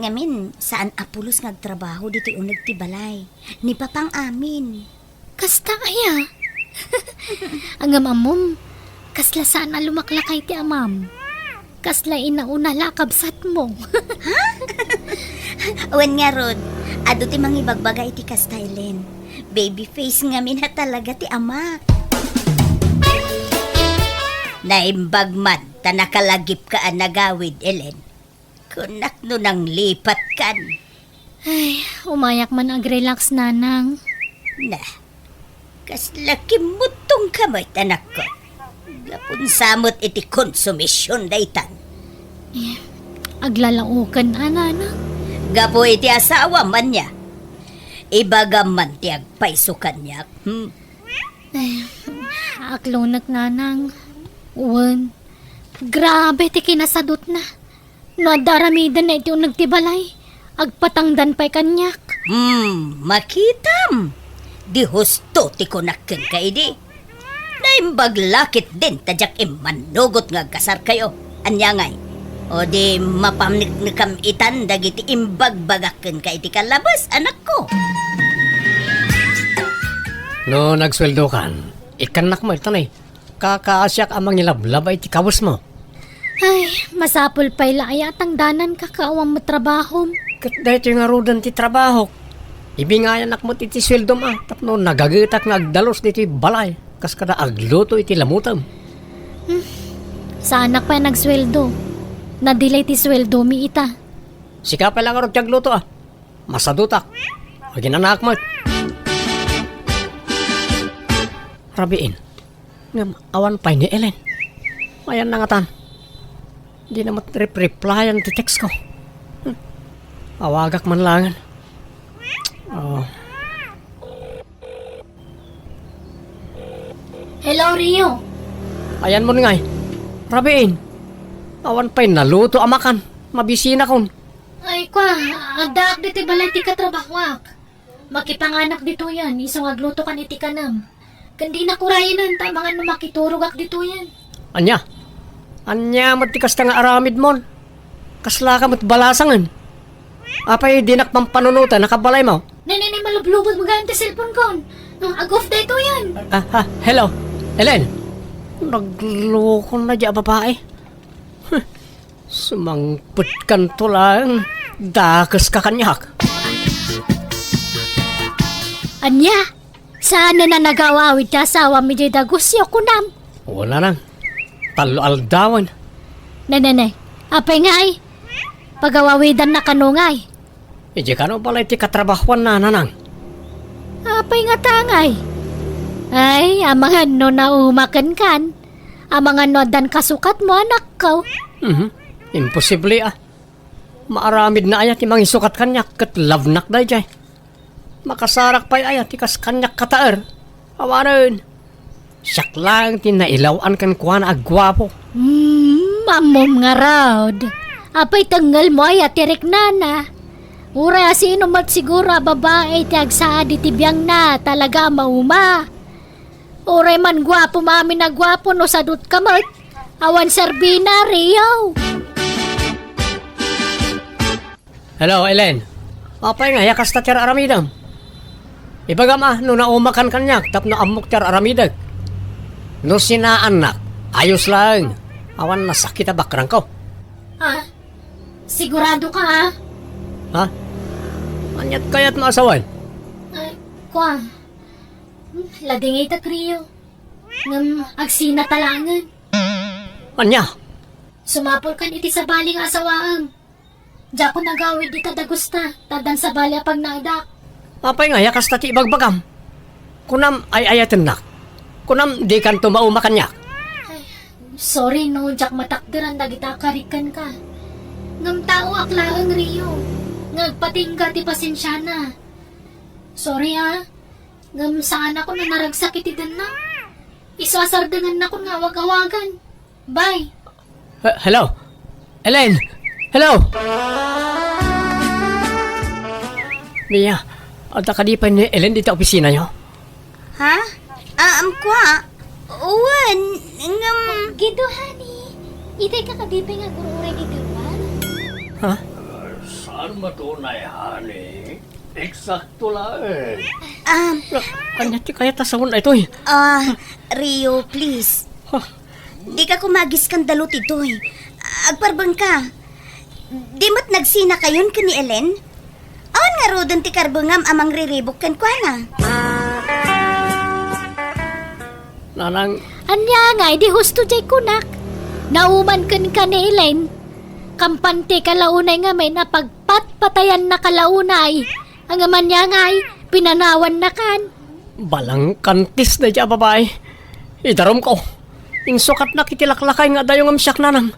Ngamin, saan apulos ngagtrabaho dito yung nagtibalay. Ni papang amin. Kasta aya? Ang amamom, kasla saan na lumaklakay ti amam. Kasla inauna lakabsat mo. Wen nga rod, ado ti mangibagbaga iti kastylen. Baby face ngamin na talaga ti amak. Naimbag man, ta nakalagip ka nagawid, Ellen. Kunak no nang lipat kan. Ay, umayak man ag-relax, nanang. Na, kas laki mutong kamay tanak ko. Gapon samot iti konsumisyon daytan. Aglalaukan, nanang. Gapo iti asawa man niya. Ibaga man ti agpaiso kanyak. Ay, aklonak, nanang. Uwan, grabe ti kinasadot na. No daramidan na iti nagtibalay. Agpatangdan pa'y kanyak. Makitam. Di husto ti kunakken ka idi. Naimbag lakit din tadyak imanugot nga kasar kayo. Anya ngay. O di mapamniknikam itan dagiti imbagbagaken ka iti kalabas, anak ko. No, nagsweldo kan. Ikanak mo ito na eh. Kakaasyak amang nilablabay ti kawas mo. Ay, masapol pa ila ay atang danan kakaawang mo trabaho. Kat dahito yung arudan ti trabaho. Ibingayan anak mo ti sweldo ma. Tapno nagagitak nga agdalos dito balay. Kas kada agluto iti lamutam. Sa anak pa nagsweldo. Na-delay ti sweldo mi ita. Sika pa lang arot agluto ah. Masadutak. Magin anak mo. Rabiin. Awan pa ni Ellen. Ayan na nga tan. Di na mat-replyan ti text ko. Awagak man langan. Oh. Hello, Rio. Ayan mo nga eh. Rabiin. Awan pa'y naluto amakan. Mabisina kon. Ay, kwa. Agdaak dito balay ti katrabahwak. Makipanganak dito yan. Isang agluto ka ni ti kanam. Kandi na kurayanan. Tamangan no makiturugak dito yan. Anya? Anya matikas ka nga aramid mon. Kasla ka mat balasangan. Apay dinak pampanunutan nakabalay mo. Nanay malublubot mo ganyan ti cellphone ko. Ag-off dito yan. Hello. Ellen. Nagloko na dya babae. Sumangput kan to lang. Dakas ka kanyak. Anya? Sana na nagawawid ta asawa mi di dagusyo kunam. Wala nang. Talo aldawan. Nanay, apay ngay. Pagawawidan na kanungay. Ije ka no pala iti katrabahuan na nanang. Apay nga tangay. Ay, amangan no na umakan kan. Amangan no dan kasukat mo anak ko. Imposible ah. Maaramid na ayat imang isukat kanyak kat lavnak day jay. Makasarak pa'y ayat ikas kanyak kataer. Awarin. Siyak lang tinailawan kan kuhan agwapo. Mamom nga raod. Apay tanggal mo ayat tirik nana. Ura sino mat siguro babae ti agsaad iti biyang na talaga mauma. Ura man gwapo mami na gwapo no sadut kamot. Awan sarbina Rio. Hello, Ellen. Apay nga, yakas ta tiyar aramidam. Ibagam no naumakan kanyak, tapno amok tiyar aramidag. No sinaanak, ayos lang. Awan nasakit na bakrang ko. Ha? Sigurado ka ha? Ha? Anyat kaya't maasawan? Ay, kwa. Lading itak Rio. Ngam agsina talangan. Anya? Sumapol kan iti sa baling asawaan. Diya ko nagawid di tadagusta, tadan sa balya pag naadak. Apay nga, yakas tati ibagbagam. Kunam ay ayatin nak. Kunam di kan tumau makanyak. Sorry no, Jack matakdiran dagita karikan ka. Ngam tao aklaan Rio. Ngagpatingga ti pasensya na. Sorry ha. Ngam saan ako na naragsakit idan na. Isasardangan na ko nga wag-awagan. Bye. Hello? Ellen? Hello? Mia, ada ka di pa ni Ellen dito opisina nyo? Ha? Kwa? Uwan, Gitu honey. Itay ka kadipay nga guru-uray ni Dirwan. Ha? Saan matunay, honey? Eksakto lang. Anya ti kaya tasawon ito eh. Rio, please. Di ka kumagis kang dalot ito eh. Agparbang ka. Di mo't nagsina kayon ka ni Ellen? Awan nga rodon ti karbungam amang riribok kan kwa na. Nanang, Anya nga, di husto jay kunak. Nauman kan ka ni Elaine. Kampante kalaunay nga may napagpatpatayan na kalaunay. Ang aman niya nga ay pinanawan na kan. balang kantis na dya babae. Idarom ko. Insukat na kitilaklakay nga dayong amsyak nanang.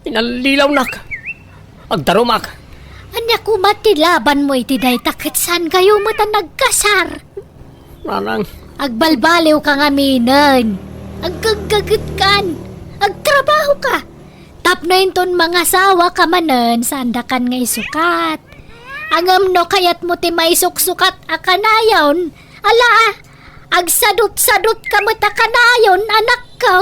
Inalilaw nak. Agdarumak. Anya kumati laban mo iti day takit saan kayo mo ta nagkasar. Nanang, Agbalbaliw ka nga minan. Agkagagat kan. Agtrabaho ka. Tapno inton mga sawa ka manen sandakan nga isukat. Angam no kayat mo ti maisuksukat akanayon. Ala agsadot-sadot ka mo ta kanayon anak ko.